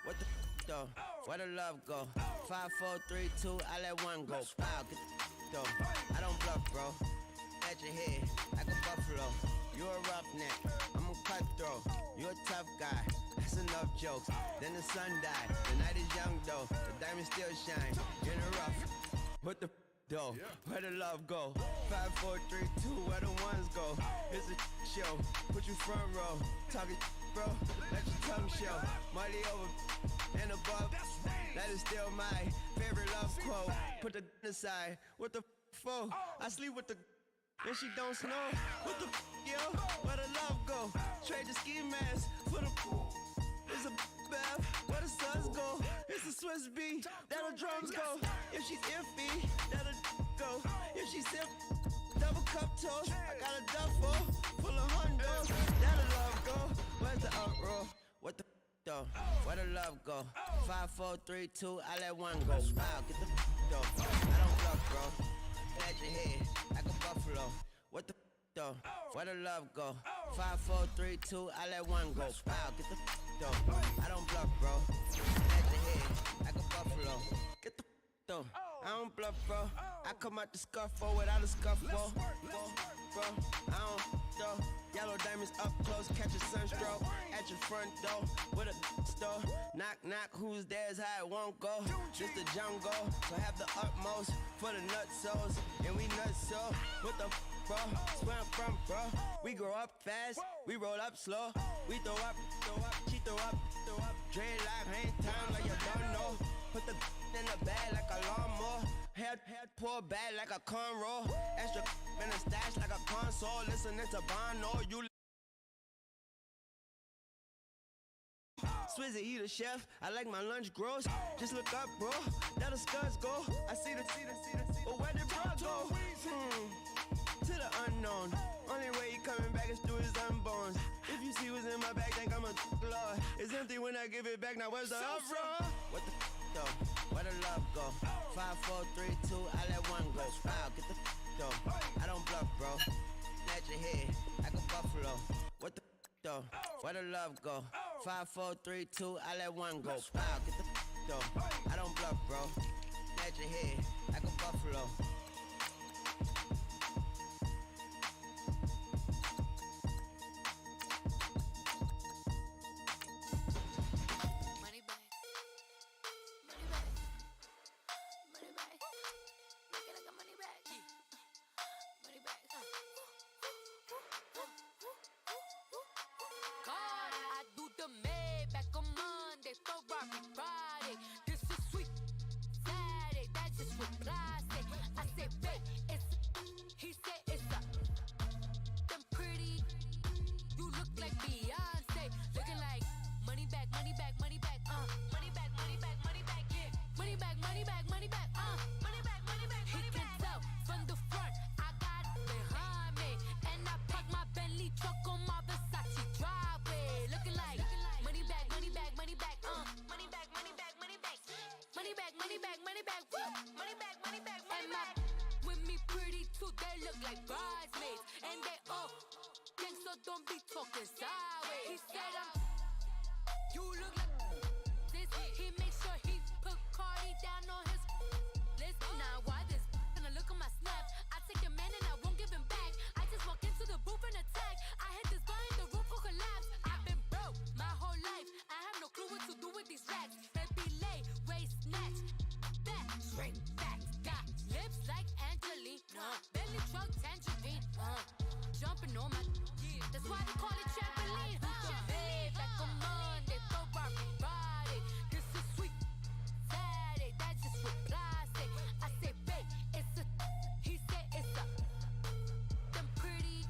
What the though? Where the love go? 5, 4, 3, 2, I let one go. Wow, get the though. I don't bluff, bro. At your head, like a buffalo. You're a roughneck, I'm a cutthroat. You're a tough guy, that's enough jokes. Then the sun died, the night is young though. The diamonds still shine, you're in the rough. What the though? Where the love go? 5, 4, 3, 2, where the ones go? It's a show, put you front row. Talking bro, let your tongue show. Money over and above, that is still my favorite love quote. Put the aside, what the for? I sleep with the and she don't snow. What the yo? Where the love go? Trade the ski mask for the it's a bath. Where the suns go? It's a Swiss B. That the drums go. If she's iffy, that'll go. If she's sip, double cup toast. I got a duffel full of hundos. That'll love go. Where's the uproar? What the though? Where the love go? 5, 4, 3, 2, I let one go. Wow, get the though. I don't bluff, bro. At your head, like a buffalo. What the though? Where the love go? 5, 4, 3, 2, I let one go. Wow, get the though. I don't bluff, bro. At your head, like a buffalo. Get the though. I don't bluff, bro. I come out the scuffle without a scuffle. Bro, I don't though. Yellow diamonds up close, catch a sunstroke at your front door with a store. Knock, knock, who's there's how it won't go. Just the jungle, so have the utmost for the nutsos. And we nuts so, what the bro? Where I'm from, bro. We grow up fast, we roll up slow. We throw up, she throw up. Dreadlock, ain't time like you don't know. Put the in the bag like a lawnmower. Head pour bag like a cornrow. Extra in a stash like a console. Listening to Bono, you Swizzy, he the chef. I like my lunch gross. Just look up, bro. That the scuds go. I see the. But where did bro go? To the unknown. Only way he coming back is through his unborns. If you see what's in my bag, think I'm a lord. It's empty when I give it back. Now where's the uproar? What the though? Where the love go? 5, 4, 3, 2, I let one go. Wow, get the though. I don't bluff, bro. At your head, like a buffalo. What the though? Where the love go? 5, 4, 3, 2, I let one go. Wow, get the though. I don't bluff, bro. At your head, like a buffalo. don't be talking sideways. He said you look like this. He makes sure he put Cardi down on his list. Now why this? Gonna look at my snap. I take your man and I won't give him back. I just walk into the booth and attack. I hit this guy in the roof will collapse. I've been broke my whole life. I have no clue what to do with these racks. Baby lay, waist snatch, back straight back. Got lips like Angelina, belly truck tangerine. Jumping on my, that's why they call it trampoline. Babe, like a Monday, throw Barbie body. This is sweet Saturday, that's just with plastic. I say, babe, it's a, he said it's a, them pretty.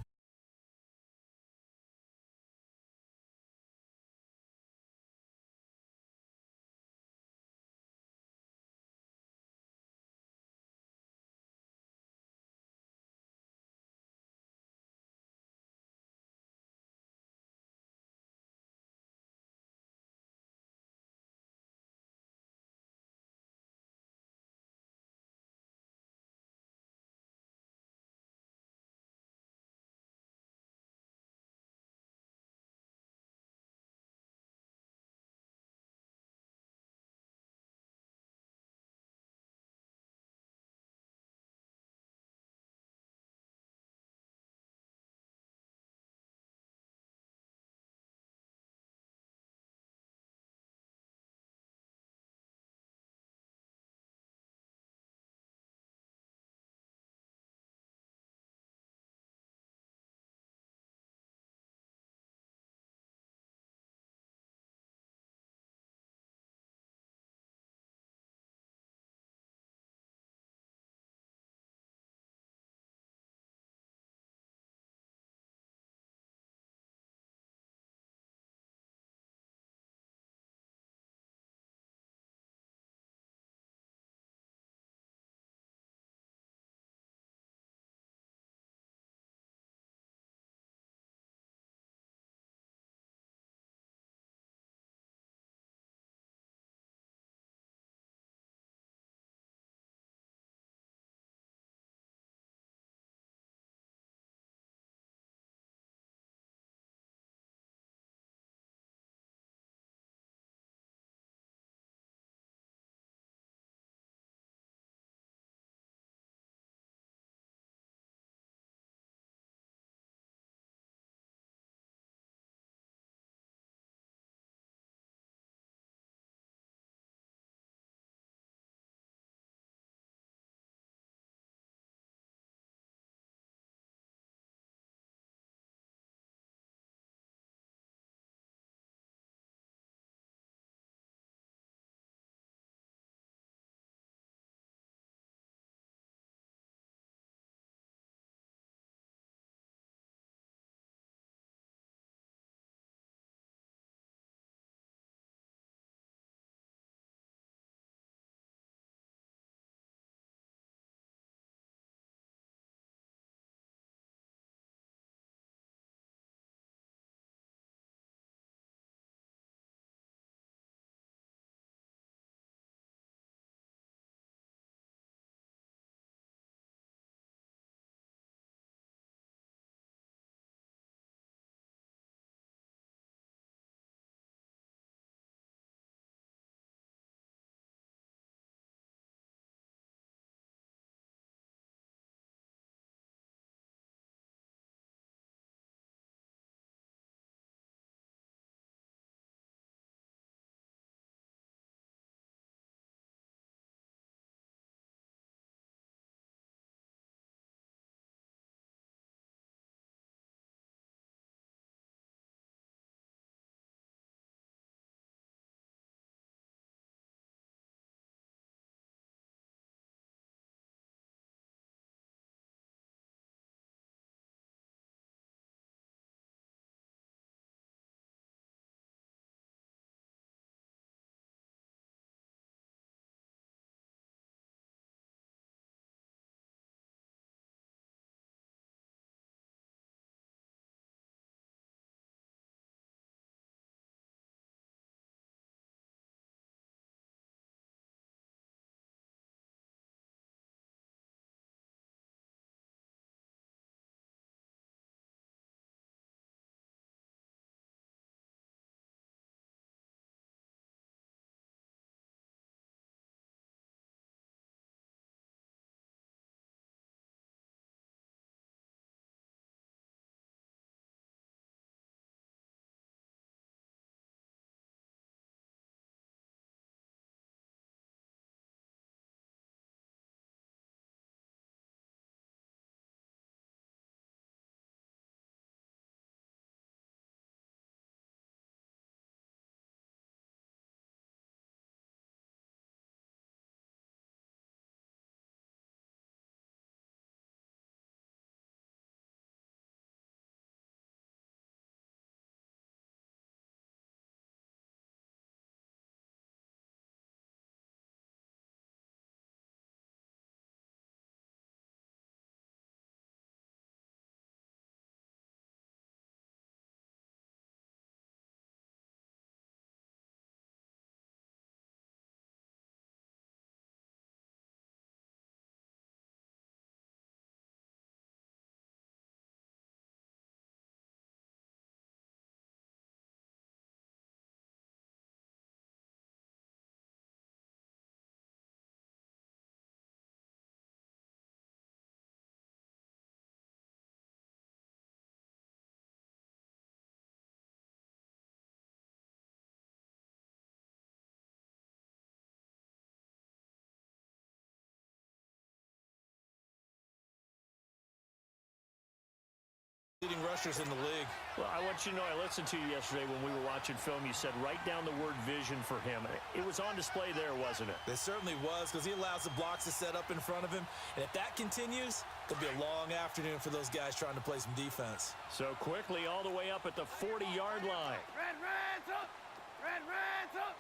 leading rushers in the league. Well, I want you to know, I listened to you yesterday when we were watching film. You said write down the word vision for him. It was on display there, wasn't it? It certainly was, because he allows the blocks to set up in front of him. And if that continues, it'll be a long afternoon for those guys trying to play some defense. So quickly all the way up at the 40-yard line. Red's up! Red's up!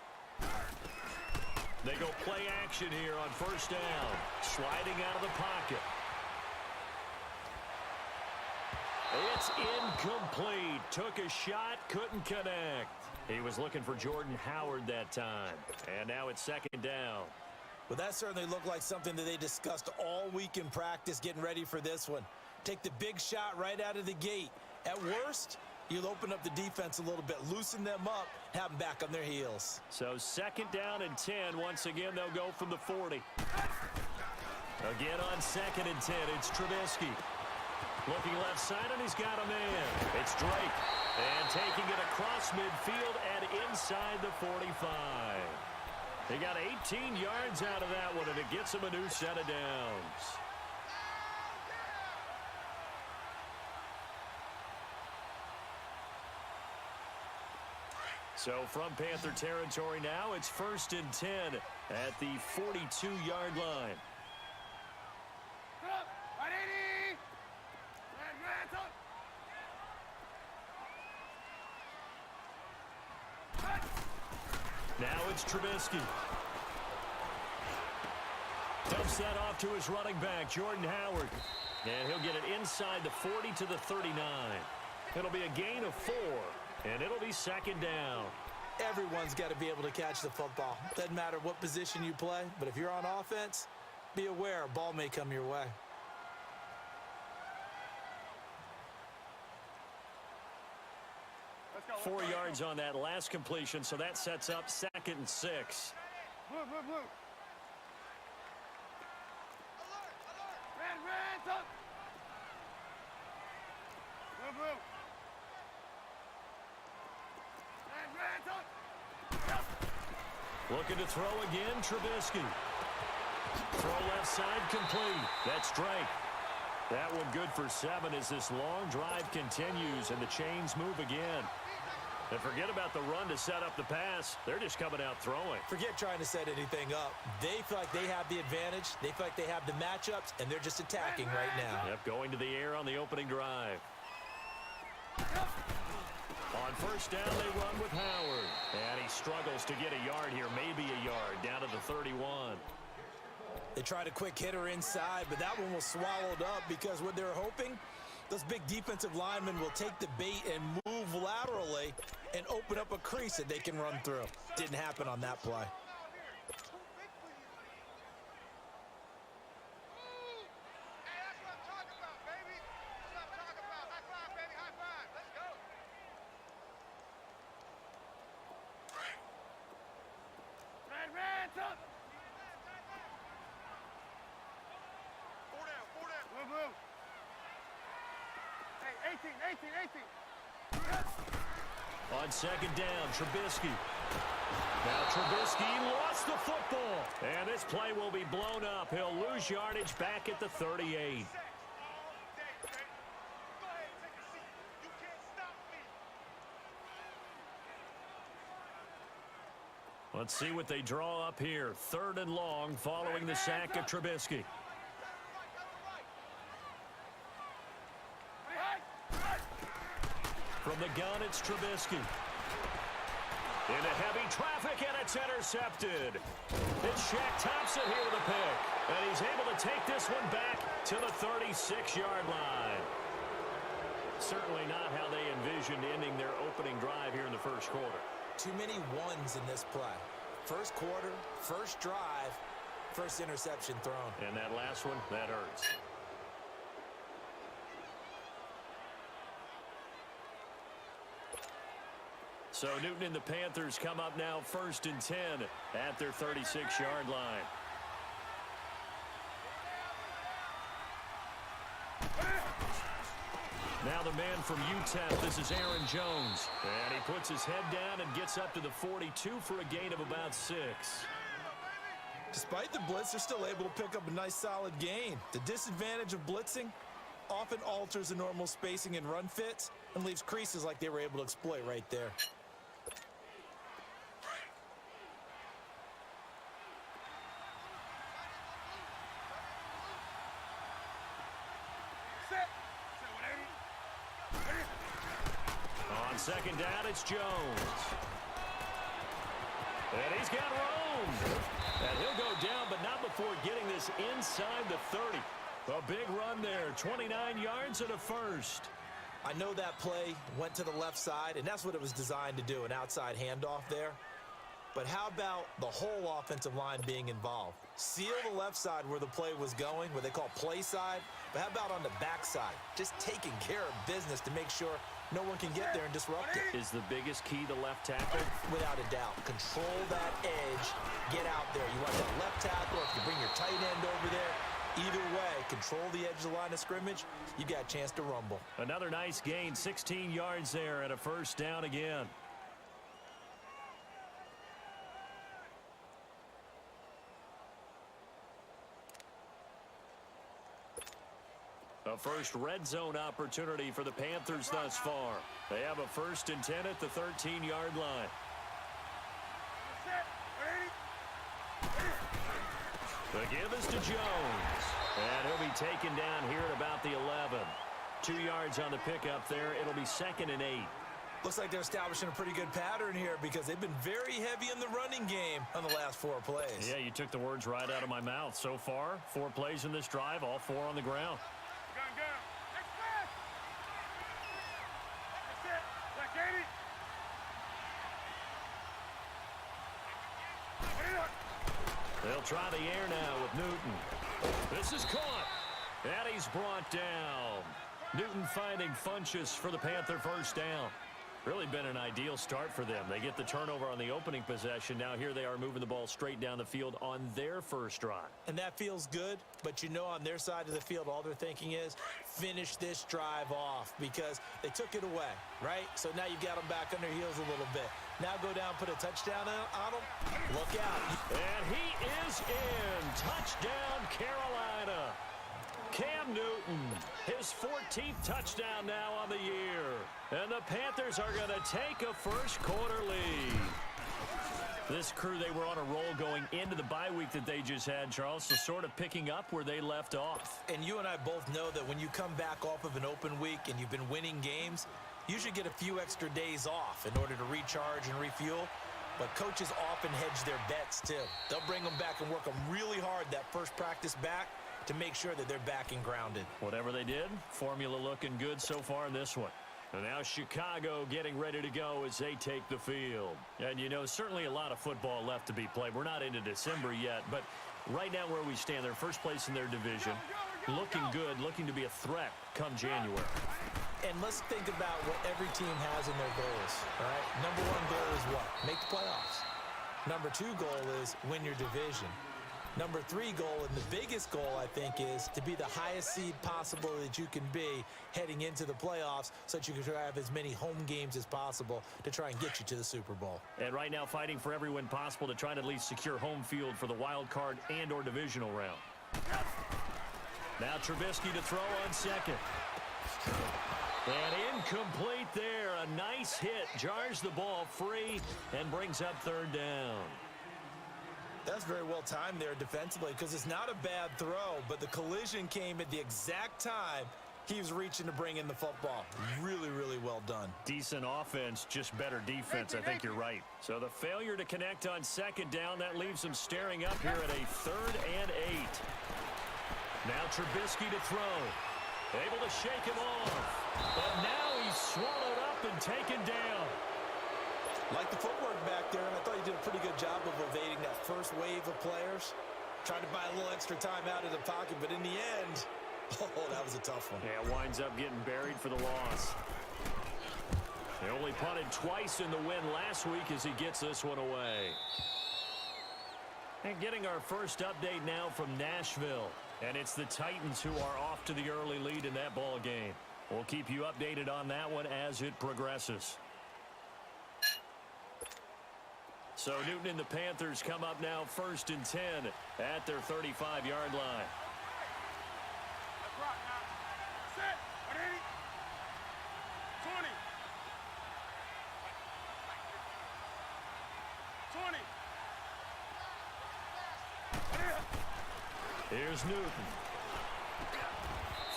They go play action here on first down. Sliding out of the pocket. It's incomplete. Took a shot, couldn't connect. He was looking for Jordan Howard that time. And now it's second down. But that certainly looked like something that they discussed all week in practice, getting ready for this one. Take the big shot right out of the gate. At worst, you'll open up the defense a little bit, loosen them up, have them back on their heels. So second down and 10. Once again, they'll go from the 40. Again on second and 10, it's Trubisky. Looking left side, and he's got a man. It's Drake. And taking it across midfield and inside the 45. He got 18 yards out of that one, and it gets him a new set of downs. So from Panther territory now, it's first and 10 at the 42-yard line. Now it's Trubisky. Dumps that off to his running back, Jordan Howard. And he'll get it inside the 40 to the 39. It'll be a gain of 4, and it'll be second down. Everyone's got to be able to catch the football. Doesn't matter what position you play, but if you're on offense, be aware a ball may come your way. Let's go. 4 yards on that last completion, so that sets up second and 6. Blue. Red's up! Blue. Red's up! Looking to throw again, Trubisky. Throw left side complete. That's Drake. That one good for 7 as this long drive continues and the chains move again. And forget about the run to set up the pass. They're just coming out throwing. Forget trying to set anything up. They feel like they have the advantage. They feel like they have the matchups, and they're just attacking right now. Yep, going to the air on the opening drive. On first down, they run with Howard. And he struggles to get a yard here, maybe a yard, down to the 31. They tried a quick hitter inside, but that one was swallowed up because what they're hoping, those big defensive linemen will take the bait and move laterally and open up a crease that they can run through. Didn't happen on that play. Red's up! Blue. Hey, 18. On second down, Trubisky. Now Trubisky lost the football. And this play will be blown up. He'll lose yardage back at the 38. Let's see what they draw up here. Third and long following the sack of Trubisky. From the gun, it's Trubisky. Into heavy traffic, and it's intercepted. It's Shaq Thompson here with a pick. And he's able to take this one back to the 36-yard line. Certainly not how they envisioned ending their opening drive here in the first quarter. Too many ones in this play. First quarter, first drive, first interception thrown. And that last one, that hurts. So Newton and the Panthers come up now first and 10 at their 36-yard line. Now the man from UTEP, this is Aaron Jones. And he puts his head down and gets up to the 42 for a gain of about 6. Despite the blitz, they're still able to pick up a nice solid gain. The disadvantage of blitzing, often alters the normal spacing and run fits and leaves creases like they were able to exploit right there. Set. On second down, it's Jones. And he's got room. And he'll go down, but not before getting this inside the 30. A big run there, 29 yards and a first. I know that play went to the left side, and that's what it was designed to do, an outside handoff there. But how about the whole offensive line being involved? Seal the left side where the play was going, what they call play side, but how about on the back side? Just taking care of business to make sure no one can get there and disrupt it. Is the biggest key the left tackle? Without a doubt. Control that edge. Get out there. You want that left tackle, if you bring your tight end over there, either way, control the edge of the line of scrimmage, you got a chance to rumble. Another nice gain, 16 yards there and a first down again. A first red zone opportunity for the Panthers thus far. They have a 1st and 10 at the 13-yard line. The give is to Jones. And he'll be taken down here at about the 11. 2 yards on the pickup there. It'll be 2nd and 8. Looks like they're establishing a pretty good pattern here because they've been very heavy in the running game on the last 4 plays. Yeah, you took the words right out of my mouth. So far, 4 plays in this drive, all 4 on the ground. Gun. Next pass. That's it. Black 80. They'll try the air now with Newton. This is caught. And he's brought down. Newton finding Funchess for the Panther first down. Really been an ideal start for them. They get the turnover on the opening possession. Now here they are moving the ball straight down the field on their first drive. And that feels good, but you know on their side of the field, all they're thinking is finish this drive off because they took it away, right? So now you've got them back on their heels a little bit. Now go down, put a touchdown on them. Look out. And he is in. Touchdown, Carolina. Cam Newton, his 14th touchdown now on the year. And the Panthers are going to take a first quarter lead. This crew, they were on a roll going into the bye week that they just had, Charles, so sort of picking up where they left off. And you and I both know that when you come back off of an open week and you've been winning games, you should get a few extra days off in order to recharge and refuel. But coaches often hedge their bets, too. They'll bring them back and work them really hard that first practice back to make sure that they're back and grounded. Whatever they did, formula looking good so far in this one. And now Chicago getting ready to go as they take the field. And, you know, certainly a lot of football left to be played. We're not into December yet, but right now where we stand, they're first place in their division. Looking good, looking to be a threat come January. And let's think about what every team has in their goals, all right? Number 1 goal is what? Make the playoffs. Number 2 goal is win your division. Number 3 goal, and the biggest goal, I think, is to be the highest seed possible that you can be heading into the playoffs so that you can have as many home games as possible to try and get you to the Super Bowl. And right now fighting for every win possible to try to at least secure home field for the wild card and or divisional round. Now Trubisky to throw on second. And incomplete there. A nice hit. Jars the ball free and brings up 3rd down. That's very well timed there defensively because it's not a bad throw, but the collision came at the exact time he was reaching to bring in the football. Really, really well done. Decent offense, just better defense. I think you're right. So the failure to connect on 2nd down, that leaves them staring up here at a 3rd and 8. Now Trubisky to throw. Able to shake him off. But now he's swallowed up and taken down. Like the footwork back there, and I thought he did a pretty good job of evading that first wave of players. Tried to buy a little extra time out of the pocket, but in the end, oh, that was a tough one. Yeah, winds up getting buried for the loss. They only punted twice in the win last week as he gets this one away. And getting our first update now from Nashville. And it's the Titans who are off to the early lead in that ball game. We'll keep you updated on that one as it progresses. So Newton and the Panthers come up now 1st and 10 at their 35-yard line. That's right now. Here's Newton.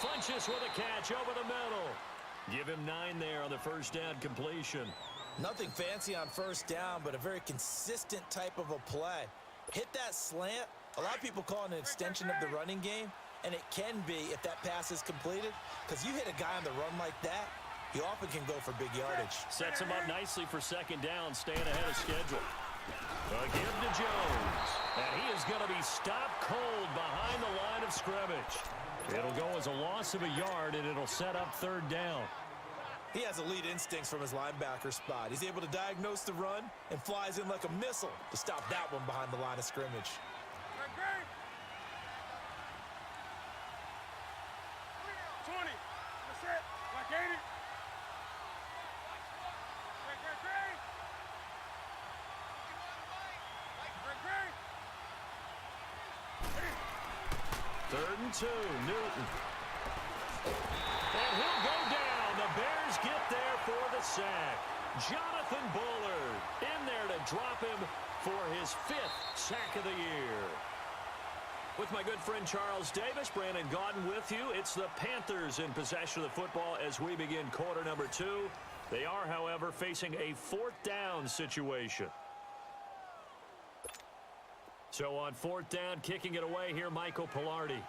Funches with a catch over the middle. Give him 9 there on the first down completion. Nothing fancy on first down, but a very consistent type of a play. Hit that slant. A lot of people call it an extension of the running game, and it can be if that pass is completed, because you hit a guy on the run like that, he often can go for big yardage. Sets him up nicely for second down, staying ahead of schedule. A give to Jones, and he is going to be stopped cold behind the line of scrimmage. It'll go as a loss of a yard, and it'll set up third down. He has elite instincts from his linebacker spot. He's able to diagnose the run and flies in like a missile to stop that one behind the line of scrimmage. 20. That's it. Like 80. Third and 2, Newton. And he'll go down. The Bears get there for the sack. Jonathan Bullard in there to drop him for his 5th sack of the year. With my good friend Charles Davis, Brandon Gaudin with you. It's the Panthers in possession of the football as we begin quarter number 2. They are, however, facing a 4th down situation. So on 4th down, kicking it away here, Michael Pilardi.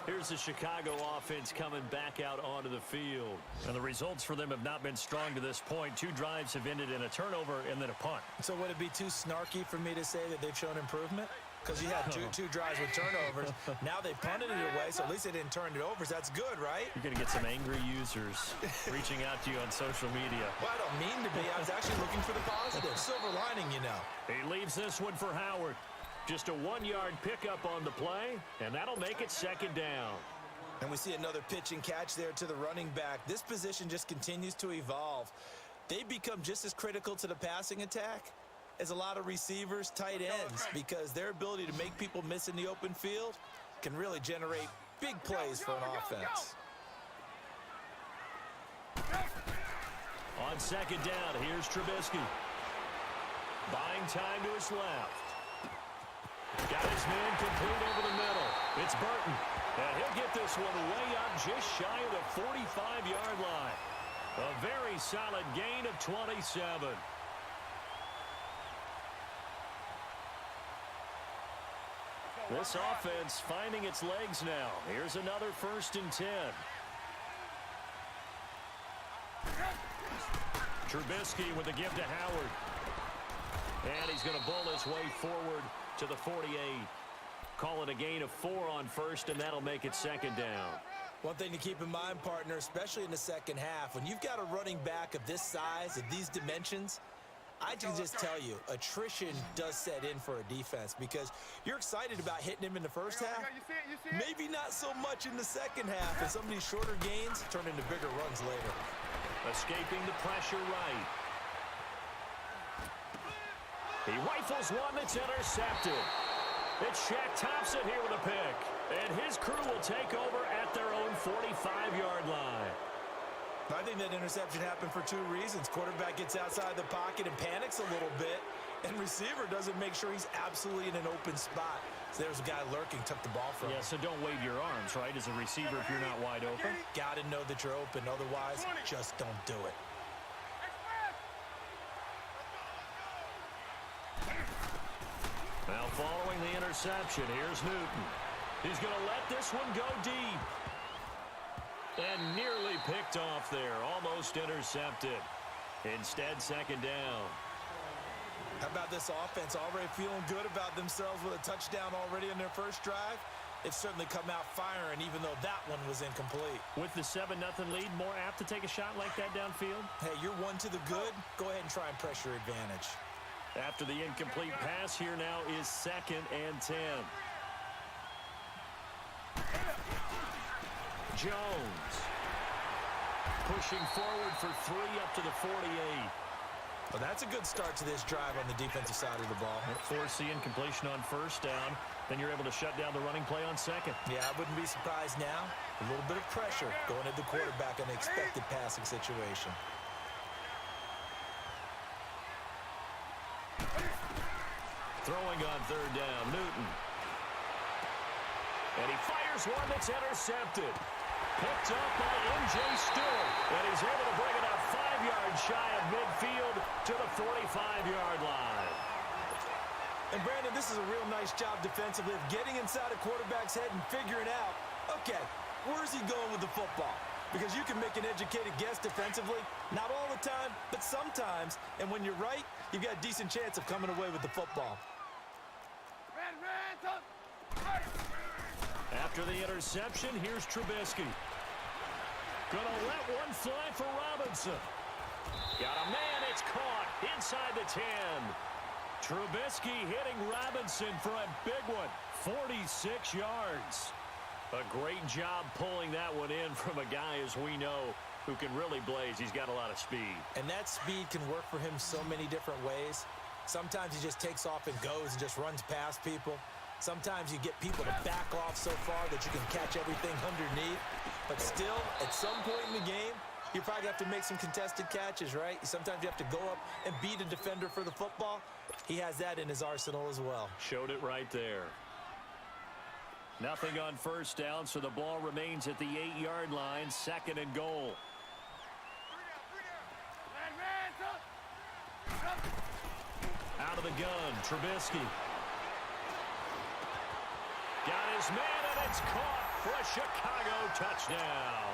Here's the Chicago offense coming back out onto the field. And the results for them have not been strong to this point. 2 drives have ended in a turnover and then a punt. So would it be too snarky for me to say that they've shown improvement? Because you had two drives with turnovers. Now they punted it away, so at least they didn't turn it over. So that's good, right? You're going to get some angry users reaching out to you on social media. Well, I don't mean to be. I was actually looking for the positive. Silver lining, you know. He leaves this one for Howard. Just a 1-yard pickup on the play, and that'll make it second down. And we see another pitch and catch there to the running back. This position just continues to evolve. They become just as critical to the passing attack as a lot of receivers, tight ends, because their ability to make people miss in the open field can really generate big plays for an offense. On second down, here's Trubisky. Buying time to his left. Got his man complete over the middle. It's Burton. And he'll get this one way up just shy of the 45-yard line. A very solid gain of 27. This offense finding its legs now. Here's another 1st and 10. Trubisky with a give to Howard. And he's going to bull his way forward to the 48. Call it a gain of 4 on first, and that'll make it second down. One thing to keep in mind, partner, especially in the second half, when you've got a running back of this size, of these dimensions, I can just tell you, attrition does set in for a defense because you're excited about hitting him in the first half. Maybe not so much in the second half, and some of these shorter gains turn into bigger runs later. Escaping the pressure right. He rifles one that's intercepted. It's Shaq Thompson here with a pick. And his crew will take over at their own 45-yard line. I think that interception happened for 2 reasons. Quarterback gets outside the pocket and panics a little bit, and receiver doesn't make sure he's absolutely in an open spot. So there's a guy lurking, took the ball from him. Yeah, so don't wave your arms, right, as a receiver if you're not wide open. Got to know that you're open. Otherwise, just don't do it. Now following the interception, here's Newton. He's going to let this one go deep. And nearly picked off there, almost intercepted. Instead, second down. How about this offense already feeling good about themselves with a touchdown already in their first drive? They've certainly come out firing, even though that one was incomplete. With the 7-0 lead, more apt to take a shot like that downfield? Hey, you're one to the good. Go ahead and try and press your advantage. After the incomplete pass, here now is 2nd and 10. Jones pushing forward for 3 up to the 48. Well, that's a good start to this drive on the defensive side of the ball. Force the incompletion on first down. Then you're able to shut down the running play on second. Yeah, I wouldn't be surprised now. A little bit of pressure going at the quarterback in an expected passing situation. Throwing on third down, Newton. And he fires one that's intercepted. Picked up by M.J. Stewart. And he's able to bring it up 5 yards shy of midfield to the 45-yard line. And, Brandon, this is a real nice job defensively of getting inside a quarterback's head and figuring out, okay, where's he going with the football? Because you can make an educated guess defensively, not all the time, but sometimes. And when you're right, you've got a decent chance of coming away with the football. After the interception, here's Trubisky. Gonna let one fly for Robinson. Got a man, it's caught inside the 10. Trubisky hitting Robinson for a big one, 46 yards. A great job pulling that one in from a guy, as we know, who can really blaze. He's got a lot of speed. And that speed can work for him so many different ways. Sometimes he just takes off and goes and just runs past people. Sometimes you get people to back off so far that you can catch everything underneath. But still, at some point in the game, you probably have to make some contested catches, right? Sometimes you have to go up and beat a defender for the football. He has that in his arsenal as well. Showed it right there. Nothing on first down, so the ball remains at the 8-yard line, 2nd and goal. Out of the gun, Trubisky. Got his man, and it's caught for a Chicago touchdown.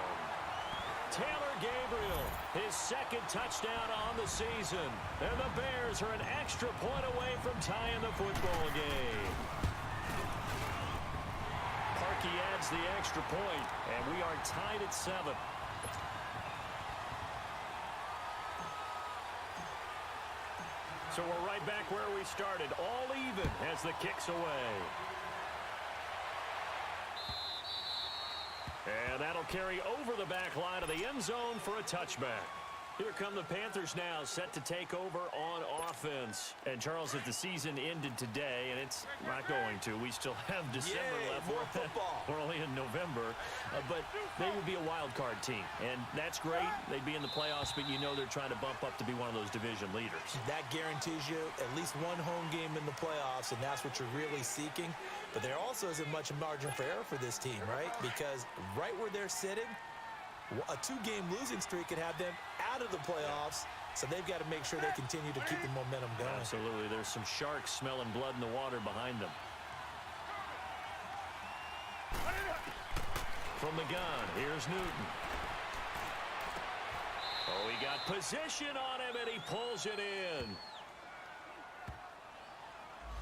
Taylor Gabriel, his 2nd touchdown on the season. And the Bears are an extra point away from tying the football game. Parkey adds the extra point, and we are tied at 7. So we're right back where we started, all even as the kick's away. And that'll carry over the back line of the end zone for a touchback. Here come the Panthers now, set to take over on offense. And, Charles, if the season ended today, and it's not going to, we still have December left. More football. We're only in November. But they would be a wild card team. And that's great. They'd be in the playoffs, but you know they're trying to bump up to be one of those division leaders. That guarantees you at least one home game in the playoffs, and that's what you're really seeking. But there also isn't much margin for error for this team, right? Because right where they're sitting, a 2-game losing streak could have them out of the playoffs, so they've got to make sure they continue to keep the momentum going. Absolutely. There's some sharks smelling blood in the water behind them. From the gun, here's Newton. Oh, he got position on him, and he pulls it in.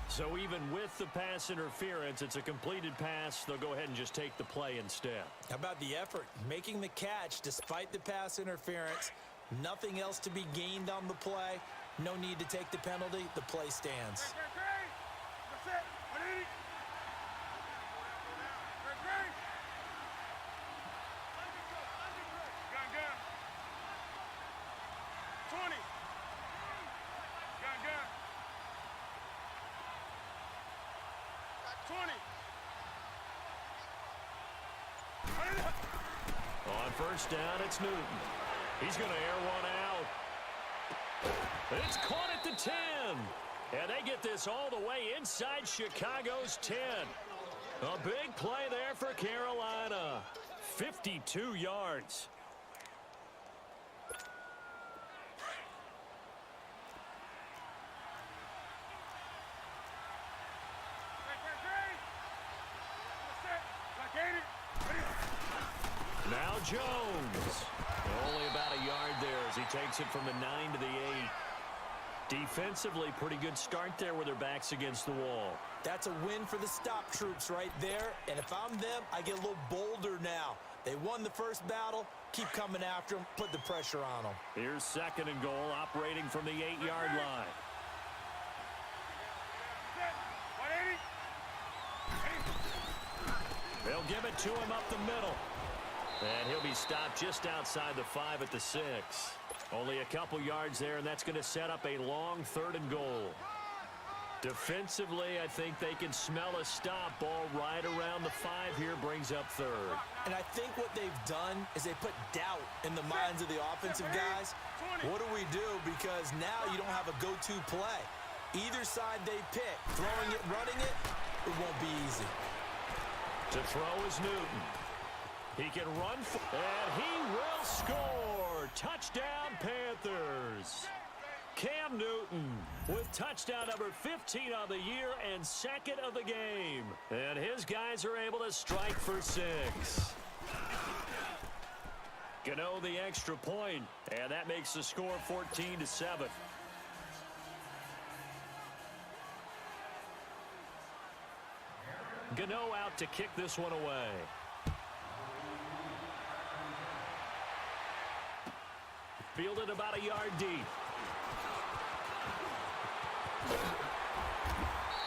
So even with the pass interference, it's a completed pass. They'll go ahead and just take the play instead. How about the effort? Making the catch despite the pass interference. Nothing else to be gained on the play. No need to take the penalty. The play stands. That's it. 180. Gun. 20. Gun. 20. On first down, it's Newton. He's going to air one out. It's caught at the 10. And they get this all the way inside Chicago's 10. A big play there for Carolina. 52 yards. Now Jones. Only about a yard there as he takes it from the 9 to the 8. Defensively, pretty good start there with their backs against the wall. That's a win for the stop troops right there. And if I'm them, I get a little bolder now. They won the first battle. Keep coming after them. Put the pressure on them. Here's 2nd and goal, operating from the 8-yard line. They'll give it to him up the middle. And he'll be stopped just outside the 5 at the 6. Only a couple yards there, and that's going to set up a long 3rd and goal. Defensively, I think they can smell a stop. Ball right around the 5 here, brings up 3rd. And I think what they've done is they put doubt in the minds of the offensive guys. What do we do? Because now you don't have a go-to play. Either side they pick, throwing it, running it, it won't be easy. To throw is Newton. He can run, and he will score. Touchdown, Panthers. Cam Newton with touchdown number 15 on the year and 2nd of the game. And his guys are able to strike for 6. Gano the extra point, and that makes the score 14-7. Gano out to kick this one away. Fielded about a yard deep.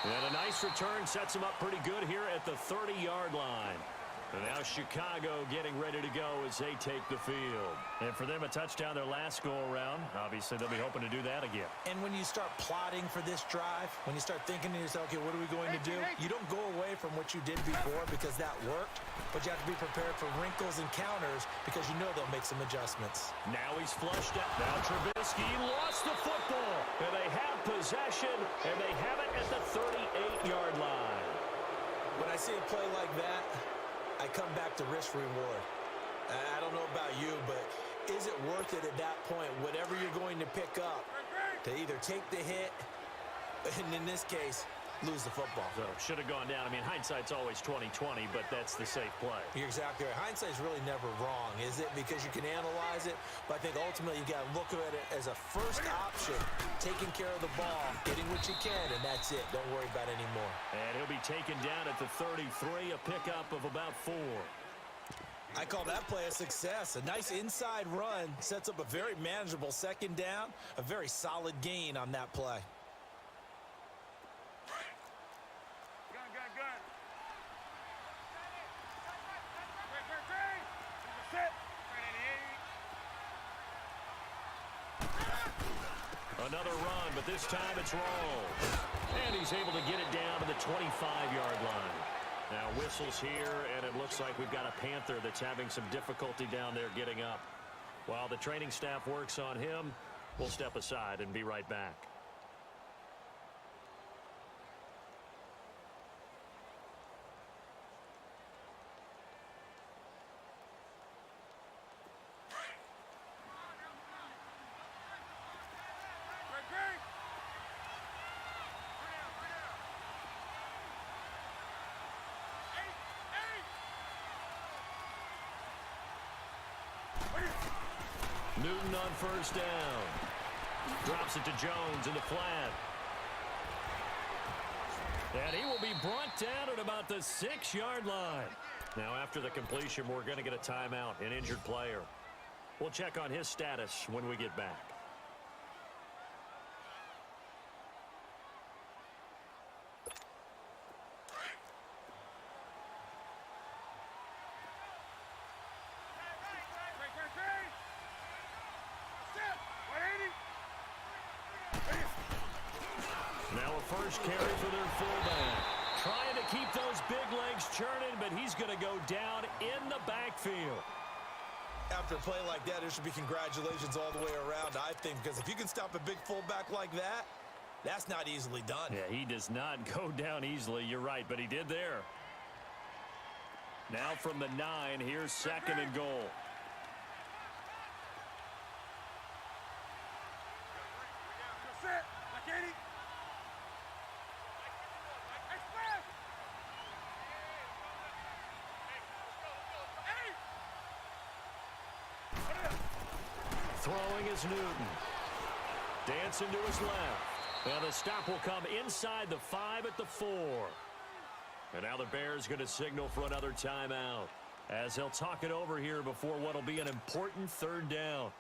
And a nice return sets him up pretty good here at the 30-yard line. And now Chicago getting ready to go as they take the field. And for them, a touchdown their last go-around. Obviously, they'll be hoping to do that again. And when you start plotting for this drive, when you start thinking to yourself, okay, what are we going to do? You don't go away from what you did before because that worked, but you have to be prepared for wrinkles and counters because you know they'll make some adjustments. Now he's flushed out. Now Trubisky lost the football. And they have possession, and they have it at the 38-yard line. When I see a play like that, I come back to risk-reward. I don't know about you, but is it worth it at that point, whatever you're going to pick up, to either take the hit, and in this case, lose the football? So should have gone down. I mean, hindsight's always 20/20, but that's the safe play. You're exactly right. Hindsight's really never wrong, is it? Because you can analyze it, but I think ultimately you got to look at it as a first option, taking care of the ball, getting what you can, and that's it. Don't worry about it anymore. And he'll be taken down at the 33, a pickup of about 4. I call that play a success. A nice inside run sets up a very manageable 2nd down, a very solid gain on that play. Another run, but this time it's wrong. And he's able to get it down to the 25-yard line. Now whistles here, and it looks like we've got a Panther that's having some difficulty down there getting up. While the training staff works on him, we'll step aside and be right back. Newton on 1st down. Drops it to Jones in the flat. And he will be brought down at about the 6-yard line. Now after the completion, we're going to get a timeout, an injured player. We'll check on his status when we get back. Now a first carry for their fullback. Trying to keep those big legs churning, but he's going to go down in the backfield. After a play like that, there should be congratulations all the way around, I think, because if you can stop a big fullback like that, that's not easily done. Yeah, he does not go down easily. You're right, but he did there. Now from the 9, here's 2nd and goal. Throwing is Newton. Dancing to his left. Now the stop will come inside the 5 at the 4. And now the Bears going to signal for another timeout as they'll talk it over here before what will be an important 3rd down.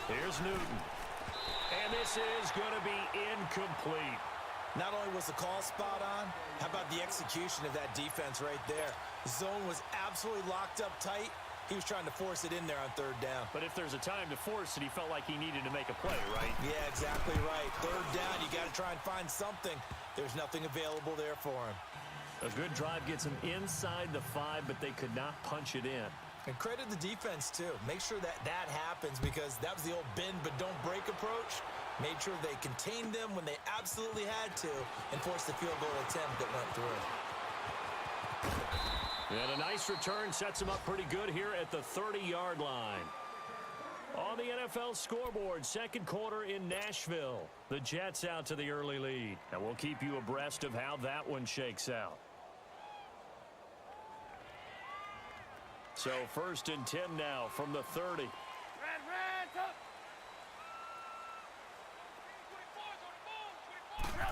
Here's Newton. And this is going to be incomplete. Not only was the call spot on, how about the execution of that defense right there? The zone was absolutely locked up tight. He was trying to force it in there on third down. But if there's a time to force it, he felt like he needed to make a play, right? Yeah, exactly right. Third down, you got to try and find something. There's nothing available there for him. A good drive gets him inside the 5, but they could not punch it in. And credit the defense, too. Make sure that happens, because that was the old bend but don't break approach. Made sure they contained them when they absolutely had to and forced the field goal attempt that went through. And a nice return sets him up pretty good here at the 30-yard line. On the NFL scoreboard, second quarter in Nashville. The Jets out to the early lead. And we'll keep you abreast of how that one shakes out. So 1st and 10 now from the 30. Red, up. 24.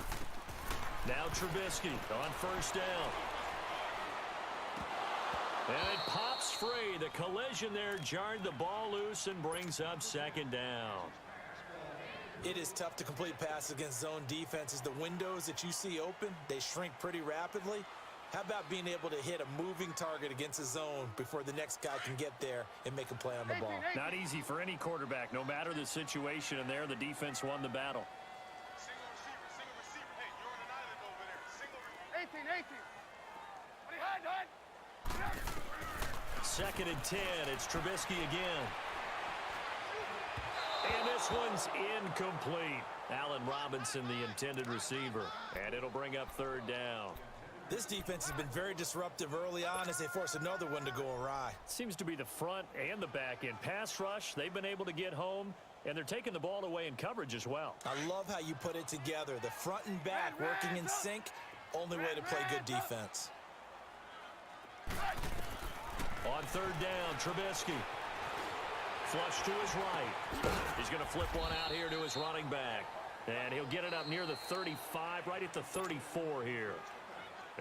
Now Trubisky on 1st down. And it pops free. The collision there jarred the ball loose and brings up 2nd down. It is tough to complete passes against zone defenses. The windows that you see open, they shrink pretty rapidly. How about being able to hit a moving target against a zone before the next guy can get there and make a play on the ball? Not easy for any quarterback, no matter the situation, and there the defense won the battle. Single receiver. Hey, you're on an island over there. 18. What do you hide? 2nd and 10. It's Trubisky again. And this one's incomplete. Allen Robinson, the intended receiver. And it'll bring up 3rd down. This defense has been very disruptive early on as they force another one to go awry. Seems to be the front and the back end. Pass rush, they've been able to get home, and they're taking the ball away in coverage as well. I love how you put it together. The front and back working in sync. Only way to play good defense. On 3rd down, Trubisky. Flush to his right. He's going to flip one out here to his running back. And he'll get it up near the 35, right at the 34 here.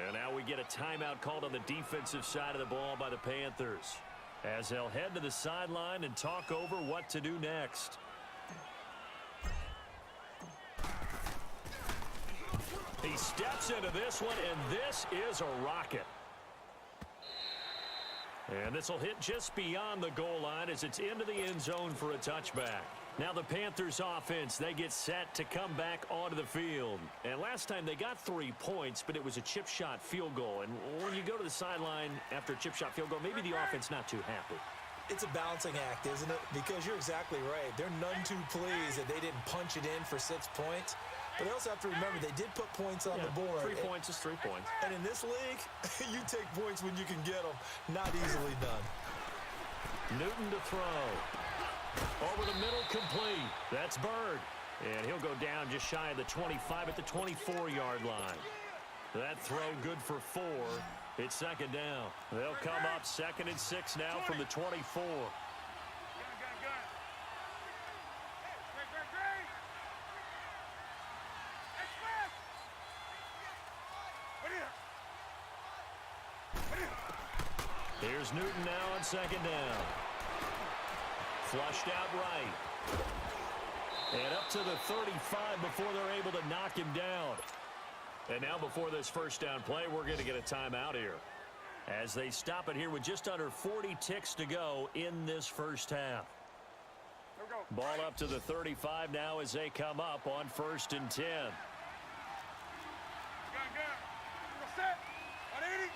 And now we get a timeout called on the defensive side of the ball by the Panthers, as they'll head to the sideline and talk over what to do next. He steps into this one, and this is a rocket. And this will hit just beyond the goal line as it's into the end zone for a touchback. Now the Panthers offense, they get set to come back onto the field. And last time they got 3 points, but it was a chip shot field goal. And when you go to the sideline after a chip shot field goal, maybe the offense not too happy. It's a balancing act, isn't it? Because you're exactly right. They're none too pleased that they didn't punch it in for 6 points. But they also have to remember they did put points on the board. 3 points is 3 points. And in this league, you take points when you can get them. Not easily done. Newton to throw. Over the middle, complete. That's Bird. And he'll go down just shy of the 25 at the 24-yard line. That throw good for 4. It's 2nd down. They'll come up 2nd and 6 now from the 24. Gun. Here's Newton now on 2nd down. Flushed out right. And up to the 35 before they're able to knock him down. And now before this 1st down play, we're going to get a timeout here, as they stop it here with just under 40 ticks to go in this 1st half. Ball up to the 35 now as they come up on 1st and 10. Gun. We're set. 180.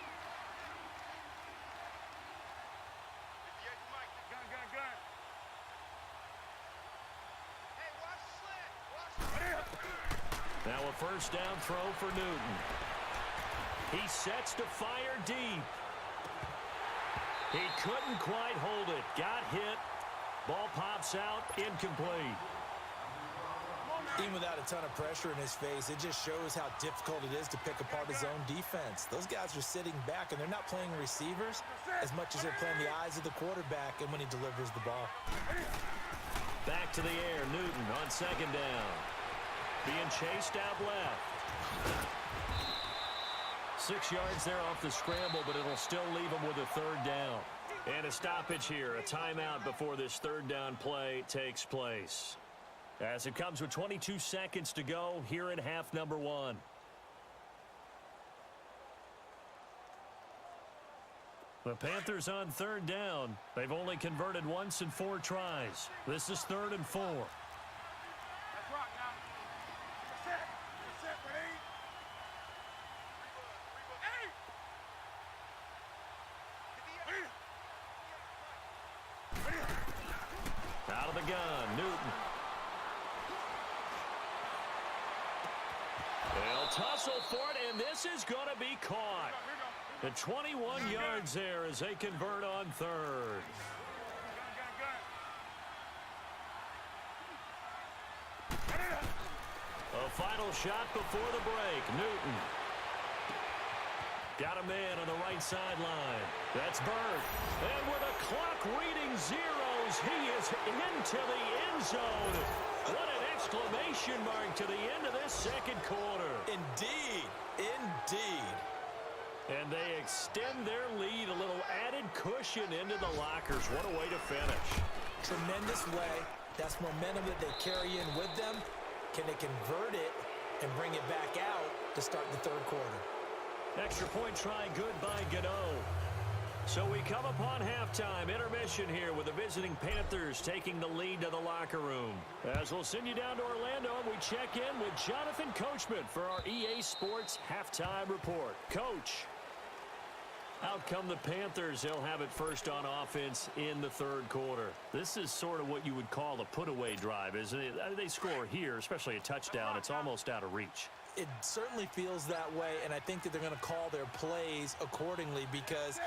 Gun. Hey, watch the slant. Now a 1st down throw for Newton. He sets to fire deep. He couldn't quite hold it. Got hit. Ball pops out. Incomplete. Even without a ton of pressure in his face, it just shows how difficult it is to pick apart his own defense. Those guys are sitting back, and they're not playing receivers as much as they're playing the eyes of the quarterback and when he delivers the ball. Back to the air. Newton on 2nd down. Being chased out left. 6 yards there off the scramble, but it'll still leave him with a 3rd down. And a stoppage here, a timeout before this third down play takes place. As it comes with 22 seconds to go here in half number 1. The Panthers on third down. They've only converted once in 4 tries. This is 3rd and 4. Let's rock now. Set. Set, ready? Out of the gun, Newton. They'll tussle for it, and this is going to be caught. The 21 yards there as they convert on 3rd. A final shot before the break. Newton. Got a man on the right sideline. That's Bird. And with a clock reading zeros, he is into the end zone. What an exclamation mark to the end of this second quarter. Indeed. Indeed. And they extend their lead, a little added cushion into the lockers. What a way to finish. Tremendous way. That's momentum that they carry in with them. Can they convert it and bring it back out to start the third quarter? Extra point try good by Gano. So we come upon halftime, intermission here with the visiting Panthers taking the lead to the locker room. As we'll send you down to Orlando, we check in with Jonathan Coachman for our EA Sports Halftime Report. Coach. Out come the Panthers. They'll have it first on offense in the third quarter. This is sort of what you would call a put-away drive, isn't it? They score here, especially a touchdown. It's almost out of reach. It certainly feels that way, and I think that they're going to call their plays accordingly because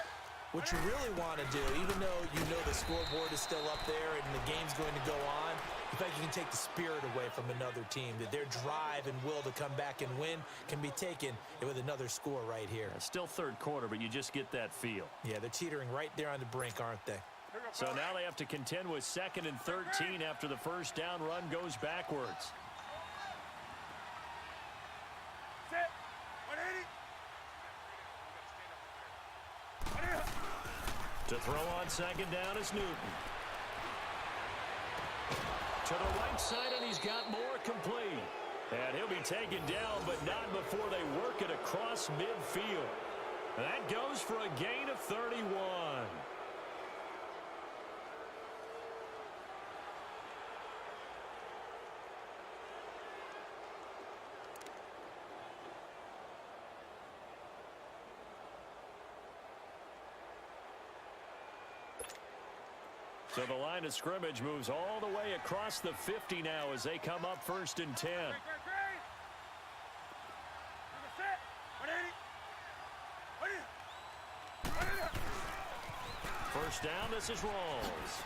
what you really want to do, even though you know the scoreboard is still up there and the game's going to go on, in fact, you can take the spirit away from another team, that their drive and will to come back and win can be taken with another score right here. Still third quarter, but you just get that feel. Yeah, they're teetering right there on the brink, aren't they? So now they have to contend with 2nd and 13 after the first down run goes backwards. Set. 180. To throw on 2nd down is Newton. To the right side, and he's got more complete. And he'll be taken down, but not before they work it across midfield. That goes for a gain of 31. So the line of scrimmage moves all the way across the 50 now as they come up 1st and 10. First down, this is Rawls.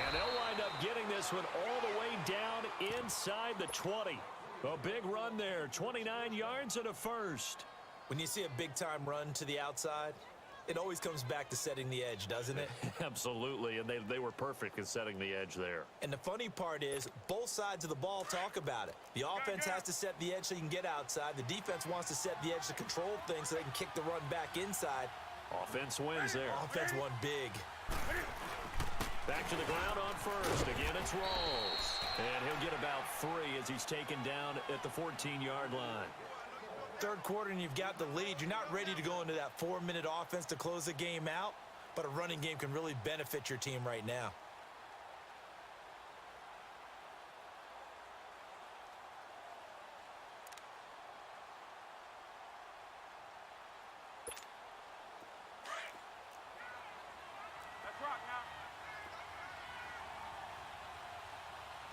And they'll wind up getting this one all the way down inside the 20. A big run there, 29 yards and a first. When you see a big-time run to the outside, it always comes back to setting the edge, doesn't it? Absolutely, and they were perfect in setting the edge there. And the funny part is, both sides of the ball talk about it. The offense has to set the edge so you can get outside. The defense wants to set the edge to control things so they can kick the run back inside. Offense wins there. Offense won big. Back to the ground on first. Again, it's Rawls. And he'll get about 3 as he's taken down at the 14-yard line. Third quarter and you've got the lead. You're not ready to go into that 4-minute offense to close the game out, but a running game can really benefit your team right now. Let's rock now.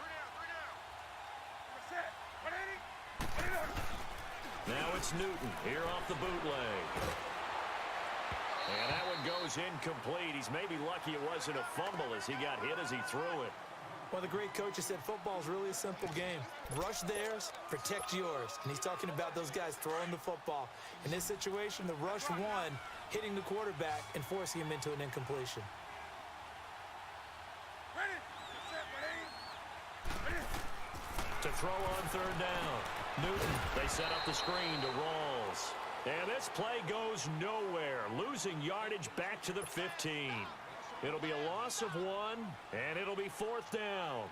3 down. Set. 180. Now it's Newton here off the bootleg. And that one goes incomplete. He's maybe lucky it wasn't a fumble as he got hit as he threw it. Well, the great coach has said football is really a simple game. Rush theirs, protect yours. And he's talking about those guys throwing the football. In this situation, the rush won, hitting the quarterback and forcing him into an incompletion. Ready. Set. 180. To throw on third down. Newton, they set up the screen to Rawls. And this play goes nowhere, losing yardage back to the 15. It'll be a loss of 1, and it'll be 4th down.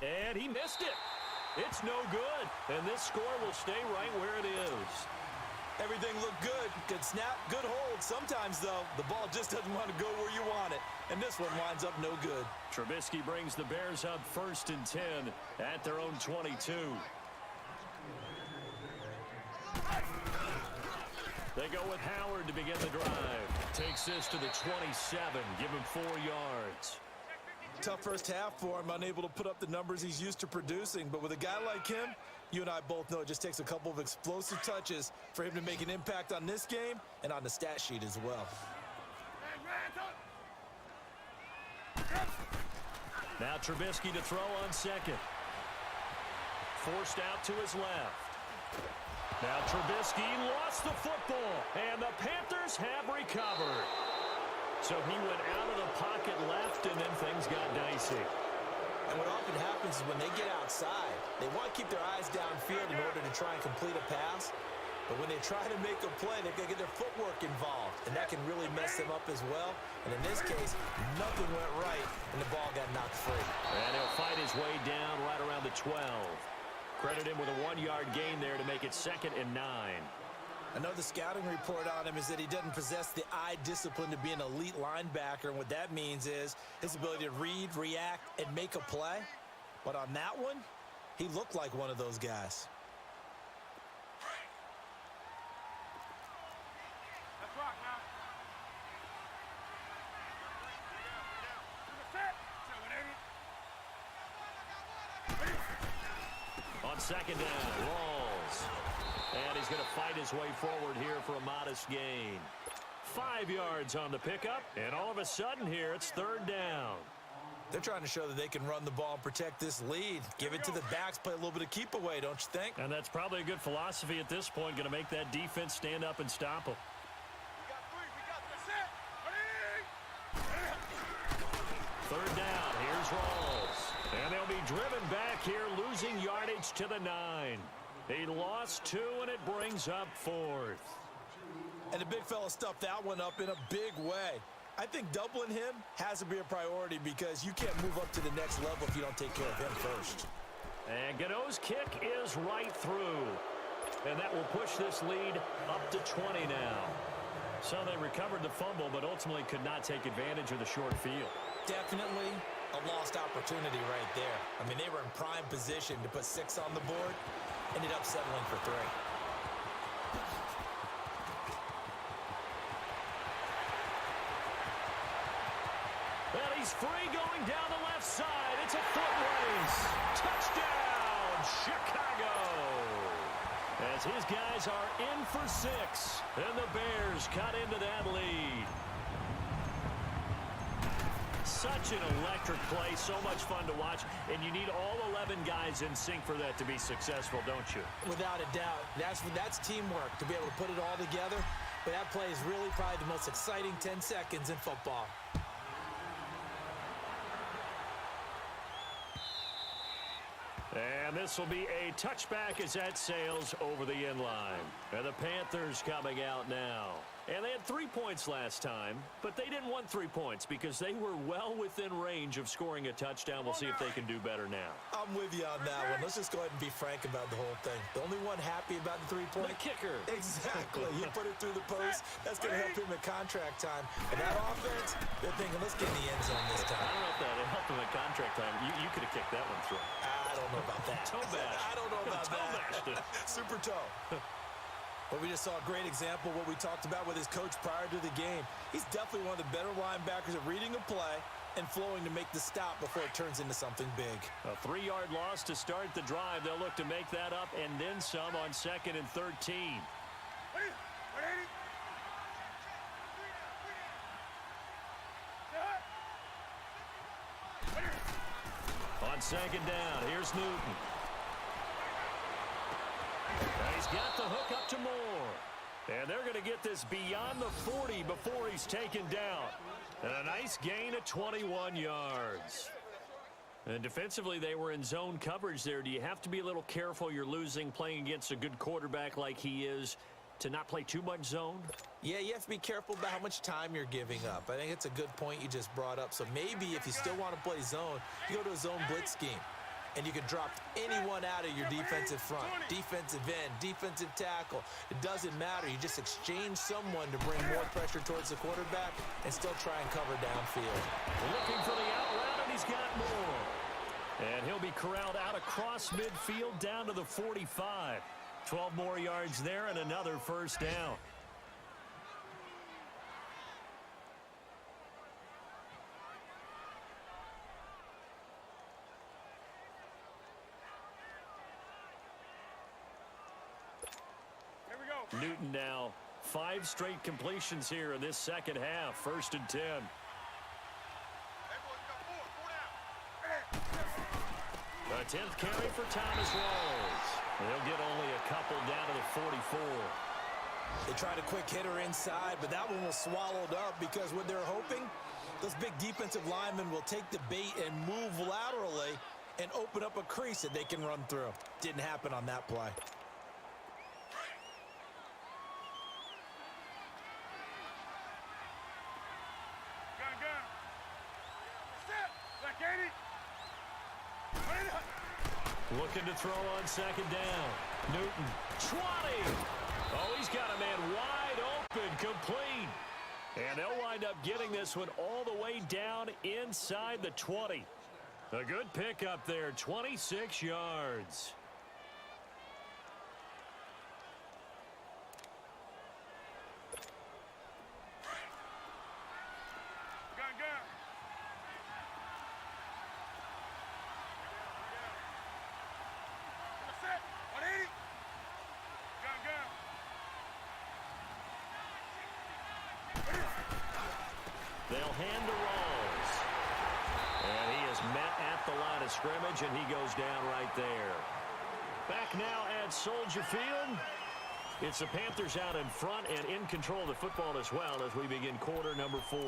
And he missed it. It's no good, and this score will stay right where it is. Everything looked good. Good snap, good hold. Sometimes, though, the ball just doesn't want to go where you want it. And this one winds up no good. Trubisky brings the Bears up 1st and 10 at their own 22. They go with Howard to begin the drive. Takes this to the 27. Give him 4 yards. Tough first half for him, unable to put up the numbers he's used to producing. But with a guy like him, you and I both know it just takes a couple of explosive touches for him to make an impact on this game and on the stat sheet as well. Now Trubisky to throw on 2nd. Forced out to his left. Now Trubisky lost the football, and the Panthers have recovered. So he went out of the pocket left, and then things got dicey. And what often happens is when they get outside, they want to keep their eyes downfield in order to try and complete a pass. But when they try to make a play, they've got to get their footwork involved, and that can really mess them up as well. And in this case, nothing went right, and the ball got knocked free. And he'll fight his way down right around the 12. Credit him with a 1-yard gain there to make it 2nd and 9. Another scouting report on him is that he doesn't possess the eye discipline to be an elite linebacker, and what that means is his ability to read, react, and make a play. But on that one, he looked like one of those guys. On 2nd down, Rawls. And he's going to fight his way forward here for a modest gain. 5 yards on the pickup, and all of a sudden here, it's 3rd down. They're trying to show that they can run the ball and protect this lead. Give it to the backs, play a little bit of keep away, don't you think? And that's probably a good philosophy at this point, going to make that defense stand up and stop them. Third down, here's Rawls. And they'll be driven back here, losing yardage to the 9. He lost 2, and it brings up 4th. And the big fella stuffed that one up in a big way. I think doubling him has to be a priority because you can't move up to the next level if you don't take care of him first. And Gano's kick is right through. And that will push this lead up to 20 now. So they recovered the fumble, but ultimately could not take advantage of the short field. Definitely a lost opportunity right there. I mean, they were in prime position to put 6 on the board. Ended up settling for 3. And he's free going down the left side. It's a foot race. Touchdown, Chicago. As his guys are in for 6. And the Bears cut into that lead. Such an electric play, so much fun to watch, and you need all 11 guys in sync for that to be successful, don't you? Without a doubt. That's teamwork, to be able to put it all together. But that play is really probably the most exciting 10 seconds in football. And this will be a touchback as that sails over the end line. And the Panthers coming out now. And they had 3 points last time, but they didn't want 3 points because they were well within range of scoring a touchdown. We'll see if they can do better now. I'm with you on that one. Let's just go ahead and be frank about the whole thing. The only one happy about the 3-point? The kicker. Exactly. You put it through the post. That's going to help him at contract time. But that offense, they're thinking, let's get in the end zone this time. I don't know if that helped him at contract time. You could have kicked that one through. I don't know about that. Toe bash. I don't know about Toe that. bashed it. Super toe. But we just saw a great example of what we talked about with his coach prior to the game. He's definitely one of the better linebackers at reading a play and flowing to make the stop before it turns into something big. A 3-yard loss to start the drive. They'll look to make that up and then some on 2nd and 13. On 2nd down, here's Newton. And he's got the hook up to Moore. And they're going to get this beyond the 40 before he's taken down. And a nice gain of 21 yards. And defensively, they were in zone coverage there. Do you have to be a little careful you're losing playing against a good quarterback like he is to not play too much zone? Yeah, you have to be careful about how much time you're giving up. I think it's a good point you just brought up. So maybe if you still want to play zone, you go to a zone blitz scheme. And you can drop anyone out of your defensive front, defensive end, defensive tackle. It doesn't matter. You just exchange someone to bring more pressure towards the quarterback and still try and cover downfield. Looking for the out route, and he's got more. And he'll be corralled out across midfield down to the 45. 12 more yards there and another first down. Newton now 5 straight completions here in this second half. 1st and 10. The 10th carry for Thomas Rawls. He'll get only a couple down to the 44. They tried a quick hitter inside, but that one was swallowed up because what they're hoping, those big defensive linemen will take the bait and move laterally and open up a crease that they can run through. Didn't happen on that play. Looking to throw on 2nd down. Newton, 20. Oh, he's got a man wide open, complete. And they'll wind up getting this one all the way down inside the 20. A good pickup there, 26 yards. They'll hand to Rawls. And he is met at the line of scrimmage, and he goes down right there. Back now at Soldier Field. It's the Panthers out in front and in control of the football as well as we begin quarter number 4.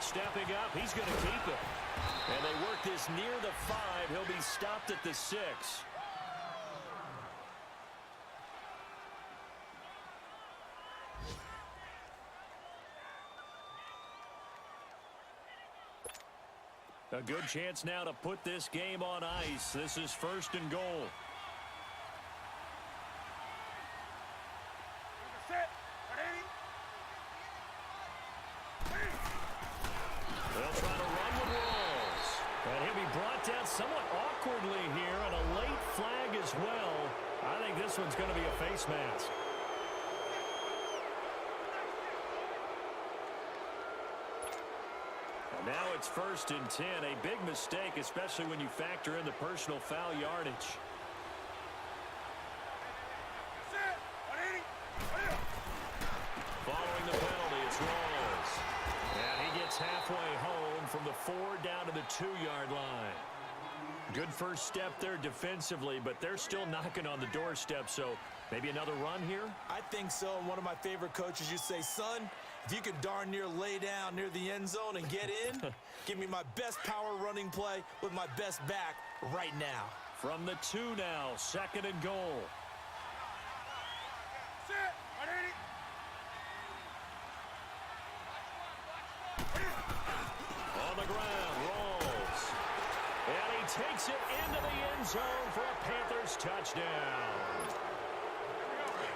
Stepping up, he's going to keep it. And they work this near the 5. He'll be stopped at the 6. A good chance now to put this game on ice. This is 1st and goal. They'll try to run with Rawls. And he'll be brought down somewhat awkwardly here, and a late flag as well. I think this one's going to be a face mask. And now it's 1st and 10. A big mistake, especially when you factor in the personal foul yardage. Following the penalty, it's Rawls. And he gets halfway home from the 4 down to the 2-yard line. Good first step there defensively, but they're still knocking on the doorstep, so maybe another run here? I think so. One of my favorite coaches used to say, son, if you can darn near lay down near the end zone and get in, give me my best power running play with my best back right now. From the 2 now, 2nd and goal. On the ground, Rawls. And he takes it into the end zone for a Panthers touchdown.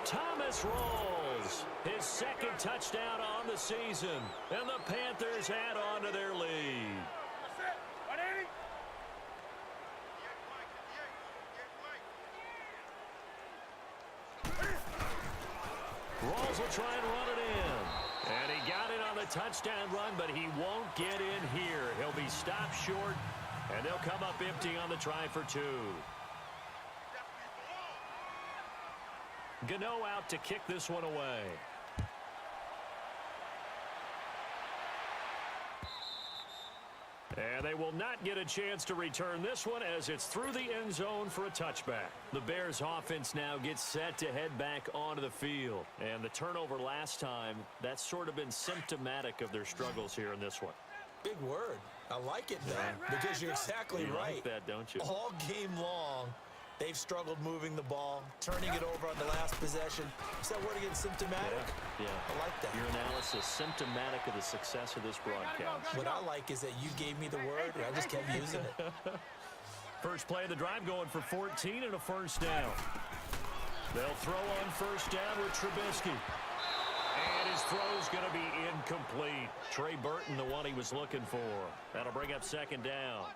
Thomas Rawls, his 2nd touchdown on the season. And the Panthers add on to their lead. Rawls will try and run it in. And he got it on the touchdown run, but he won't get in here. He'll be stopped short And they'll come up empty on the try for two. Gano out to kick this one away. And they will not get a chance to return this one as it's through the end zone for a touchback. The Bears offense now gets set to head back onto the field. And the turnover last time, that's sort of been symptomatic of their struggles here in this one. Big word. I like it, though, because you're exactly right. Like that, don't you? All game long, they've struggled moving the ball, turning it over on the last possession. Is that word again, symptomatic? Yeah. I like that. Your analysis, symptomatic of the success of this broadcast. What I like is that you gave me the word, and I just kept using it. First play of the drive going for 14 and a first down. They'll throw on first down with Trubisky. And his throw's going to be incomplete. Trey Burton, the one he was looking for. That'll bring up second down.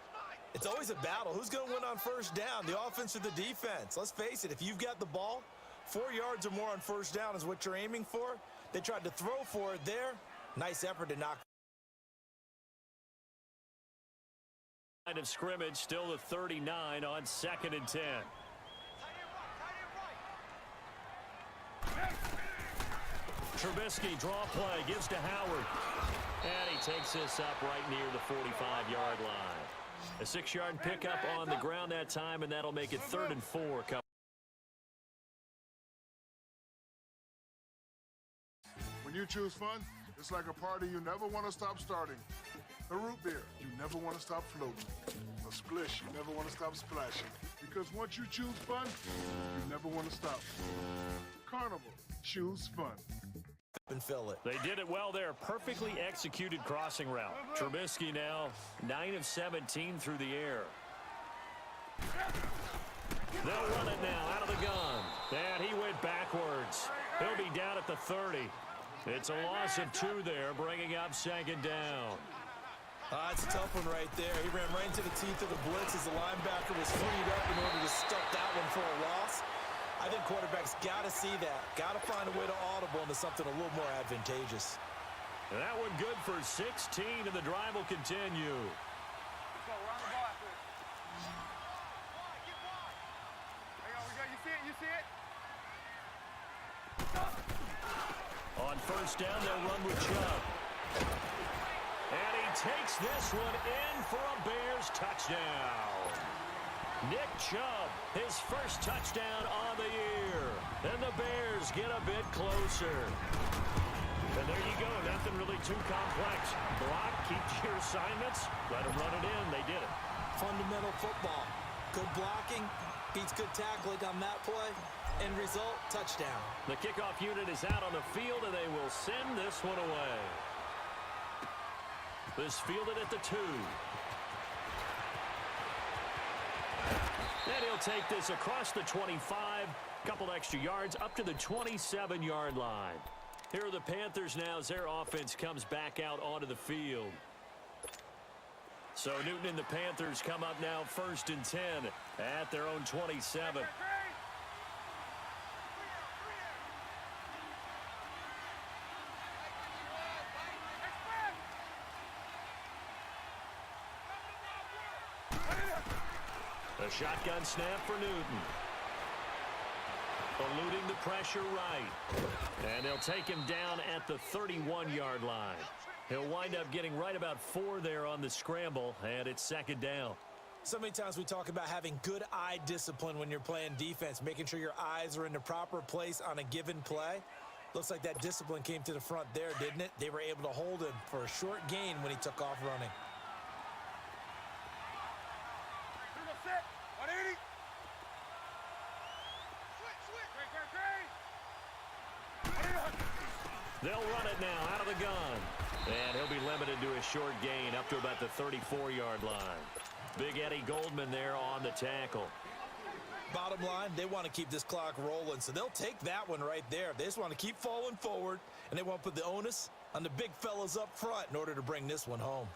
It's always a battle. Who's going to win on first down, the offense or the defense? Let's face it, if you've got the ball, 4 yards or more on first down is what you're aiming for. They tried to throw for it there. Nice effort to knock. Line of scrimmage, still the 39 on 2nd and 10. Trubisky, draw play, gives to Howard. And he takes this up right near the 45-yard line. A 6-yard pickup on the ground that time, and that'll make it 3rd and 4. When you choose fun, it's like a party you never want to stop starting. A root beer, you never want to stop floating. A splish, you never want to stop splashing. Because once you choose fun, you never want to stop. Carnival, choose fun. And fill it. They did it well there. Perfectly executed crossing route. Trubisky now 9 of 17 through the air. They'll run it now out of the gun. And he went backwards. He'll be down at the 30. It's a loss of 2 there, bringing up second down. It's a tough one right there. He ran right into the teeth of the blitz as the linebacker was freed up in order to stuff that one for a loss. I think quarterbacks got to see that. Got to find a way to audible into something a little more advantageous. And that one good for 16, and the drive will continue. Let's go, run the ball after it. Hang on, we got, you see it? On first down, they'll run with Chubb. And he takes this one in for a Bears touchdown. Nick Chubb, his first touchdown on the year. And the Bears get a bit closer. And there you go, nothing really too complex. Block, keep your assignments, let them run it in. They did it. Fundamental football. Good blocking, beats good tackling on that play. End result, touchdown. The kickoff unit is out on the field, and they will send this one away. This fielded at the 2. And he'll take this across the 25, couple extra yards, up to the 27-yard line. Here are the Panthers now as their offense comes back out onto the field. So Newton and the Panthers come up now 1st and 10 at their own 27. A shotgun snap for Newton. Eluding the pressure right. And they'll take him down at the 31-yard line. He'll wind up getting right about 4 there on the scramble, and it's second down. So many times we talk about having good eye discipline when you're playing defense, making sure your eyes are in the proper place on a given play. Looks like that discipline came to the front there, didn't it? They were able to hold him for a short gain when he took off running. They'll run it now out of the gun. And he'll be limited to a short gain up to about the 34-yard line. Big Eddie Goldman there on the tackle. Bottom line, they want to keep this clock rolling, so they'll take that one right there. They just want to keep falling forward, and they want to put the onus on the big fellas up front in order to bring this one home.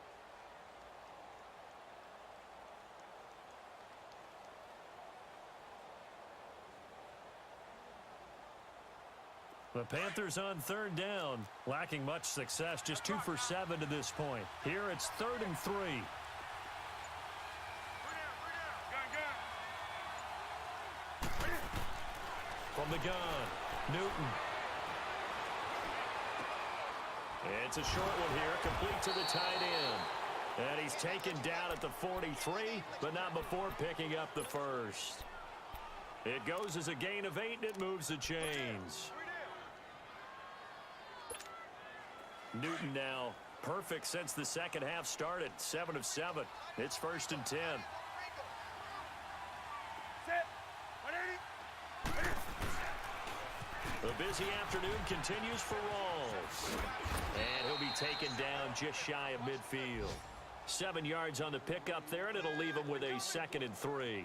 The Panthers on 3rd down, lacking much success, just 2 for 7 to this point. Here it's 3rd and 3. From the gun, Newton. It's a short one here, complete to the tight end. And he's taken down at the 43, but not before picking up the first. It goes as a gain of 8, and it moves the chains. Newton now perfect since the second half started, 7 of 7. It's 1st and 10. The busy afternoon continues for Rawls. And he'll be taken down just shy of midfield. 7 yards on the pickup there, and it'll leave him with a 2nd and 3.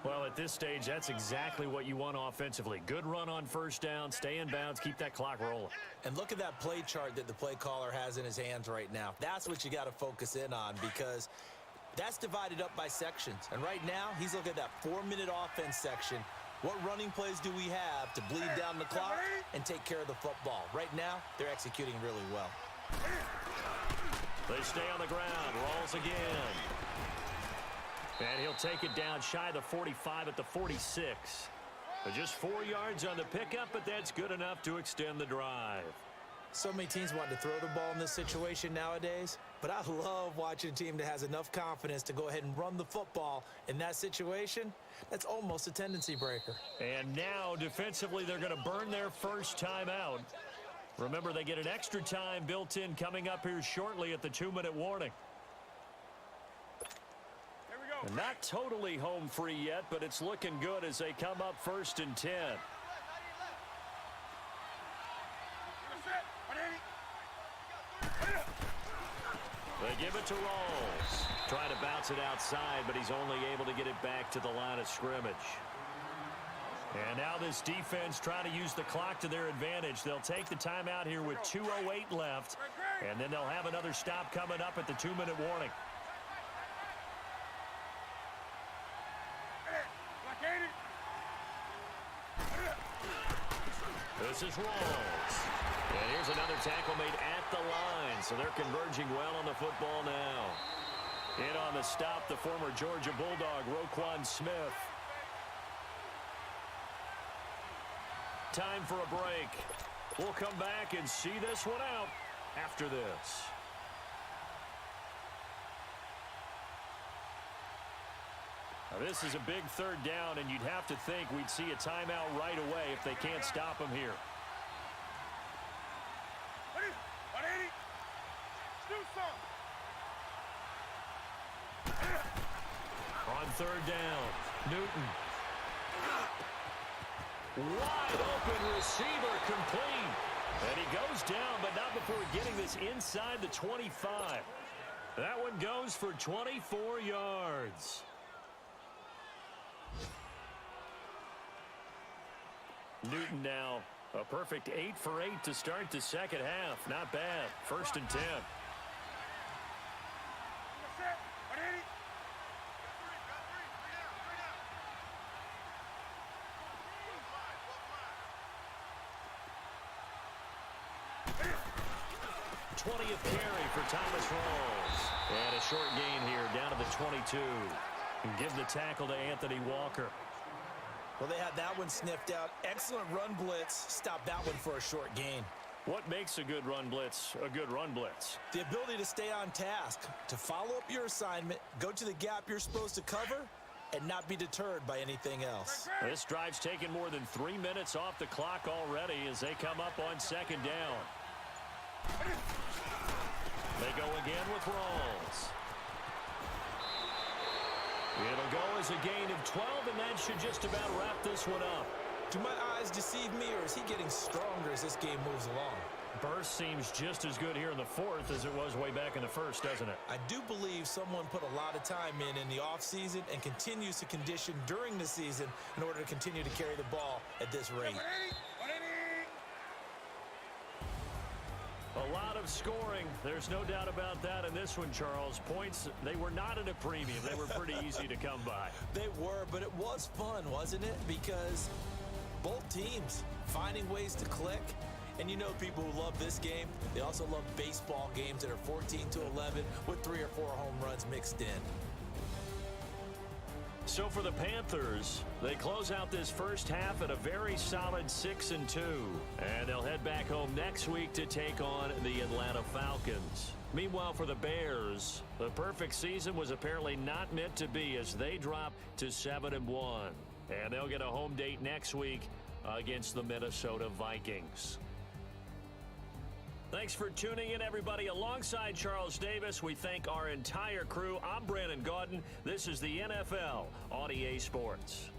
Well, at this stage, that's exactly what you want offensively. Good run on first down, stay in bounds, keep that clock rolling. And look at that play chart that the play caller has in his hands right now. That's what you got to focus in on, because that's divided up by sections. And right now, he's looking at that 4-minute offense section. What running plays do we have to bleed down the clock and take care of the football? Right now, they're executing really well. They stay on the ground. Rawls again. And he'll take it down shy of the 45 at the 46. Just 4 yards on the pickup, but that's good enough to extend the drive. So many teams want to throw the ball in this situation nowadays, but I love watching a team that has enough confidence to go ahead and run the football in that situation. That's almost a tendency breaker. And now, defensively, they're going to burn their first time out. Remember, they get an extra time built in coming up here shortly at the 2-minute warning. And not totally home free yet, but it's looking good as they come up 1st and 10. They give it to Rawls. Trying to bounce it outside, but he's only able to get it back to the line of scrimmage. And now this defense trying to use the clock to their advantage. They'll take the timeout here with 2:08 left, and then they'll have another stop coming up at the 2-minute warning. This is Rawls. And here's another tackle made at the line, so they're converging well on the football now. In on the stop, the former Georgia Bulldog, Roquan Smith. Time for a break. We'll come back and see this one out after this. Now, this is a big 3rd down, and you'd have to think we'd see a timeout right away if they can't stop him here. On 3rd down, Newton. Wide open receiver, complete. And he goes down, but not before getting this inside the 25. That one goes for 24 yards. Newton now a perfect 8 for 8 to start the second half. Not bad. 1st and 10. '20th carry for Thomas Rawls. And a short gain here down to the 22. And give the tackle to Anthony Walker. Well, they had that one sniffed out. Excellent run blitz. Stop that one for a short gain. What makes a good run blitz a good run blitz? The ability to stay on task, to follow up your assignment, go to the gap you're supposed to cover, and not be deterred by anything else. This drive's taken more than 3 minutes off the clock already as they come up on 2nd down. They go again with Rawls. It'll go as a gain of 12, and that should just about wrap this one up. Do my eyes deceive me, or is he getting stronger as this game moves along? Burst seems just as good here in the 4th as it was way back in the 1st, doesn't it? I do believe someone put a lot of time in the offseason and continues to condition during the season in order to continue to carry the ball at this rate. A lot of scoring. There's no doubt about that in this one, Charles. Points, they were not at a premium. They were pretty easy to come by. They were, but it was fun, wasn't it? Because both teams finding ways to click. And you know people who love this game, they also love baseball games that are 14-11 with 3 or 4 home runs mixed in. So for the Panthers, they close out this first half at a very solid 6-2. And they'll head back home next week to take on the Atlanta Falcons. Meanwhile, for the Bears, the perfect season was apparently not meant to be as they drop to 7-1. And they'll get a home date next week against the Minnesota Vikings. Thanks for tuning in, everybody. Alongside Charles Davis, we thank our entire crew. I'm Brandon Gaudin. This is the NFL on EA Sports.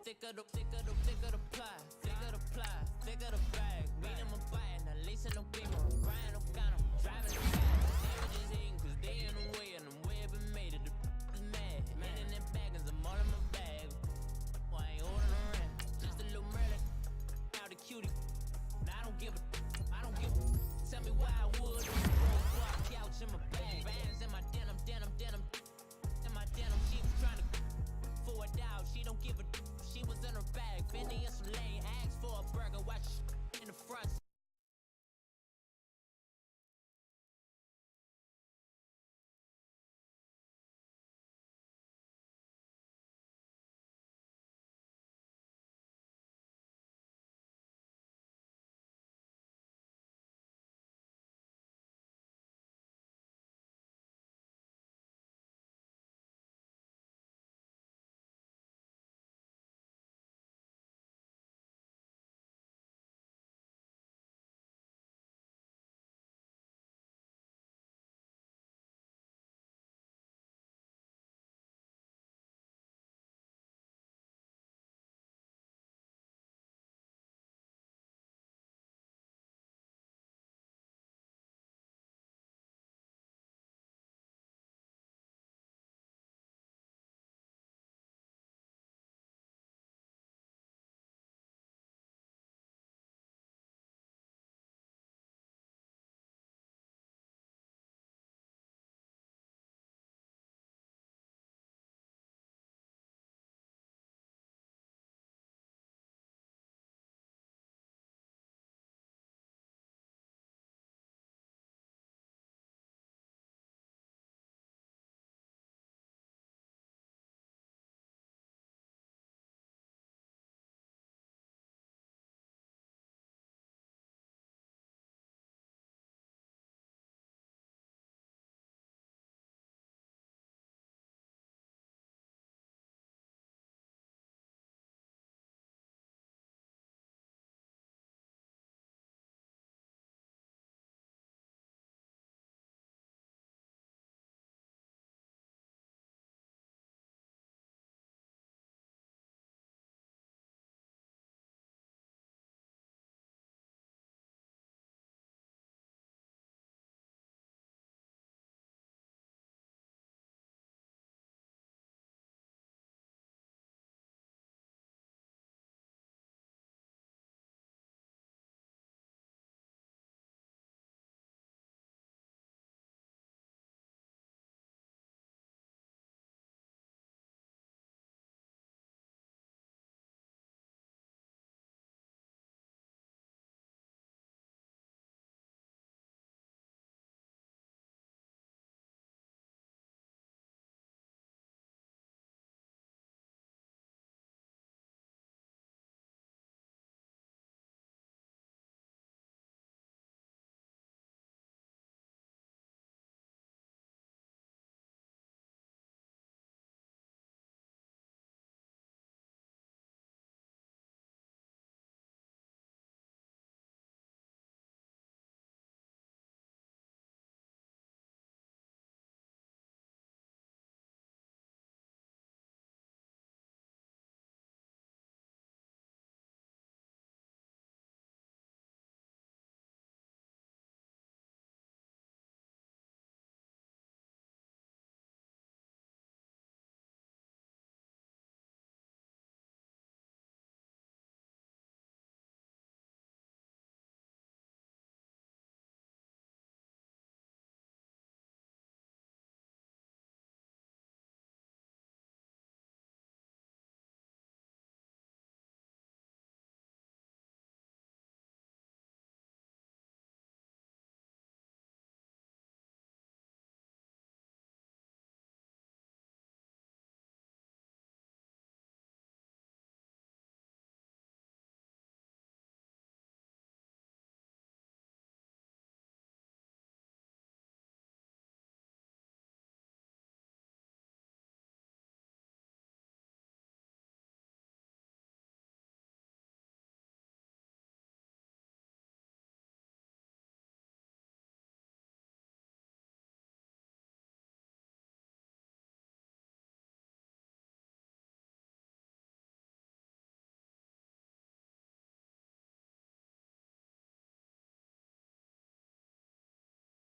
Thicker the pie, thicker the bag. Meet them a buy it, now listen no people. Crying no kind of driving the bag. They were just hating cause they in the way and the way I've been made it. The is mad. Man in that bag and I'm all in my bag. Why I ain't holding around? Just a little Merlin. Now the cutie. Now I don't give a. Tell me why I would. Couch in my bag. Bands in my denim. In my denim, she was trying to forward out. She don't give a. She was in her bag. Phineas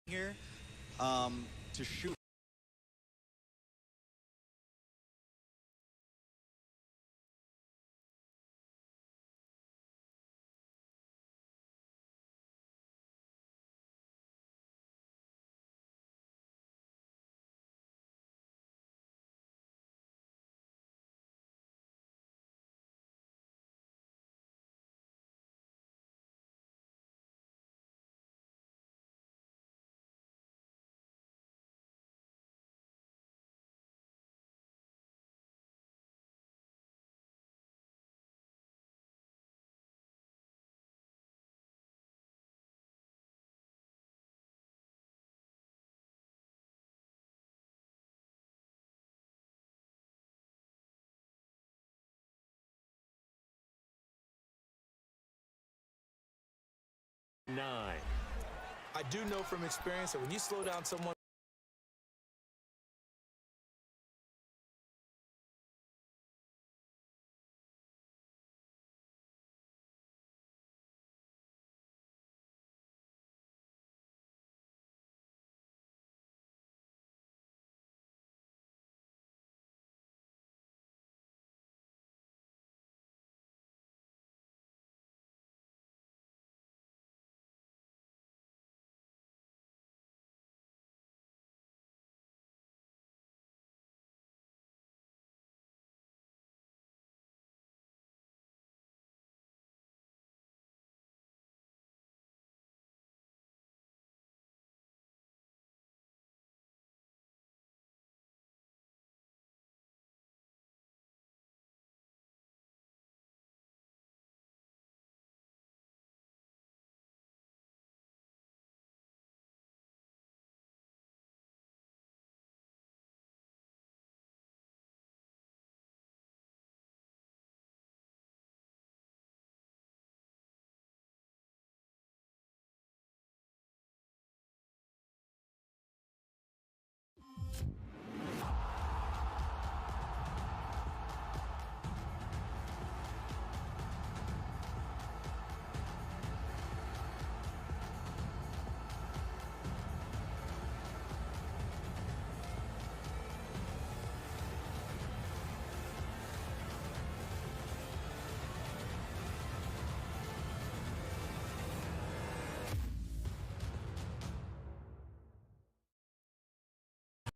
here to shoot. Nine. I do know from experience that when you slow down someone,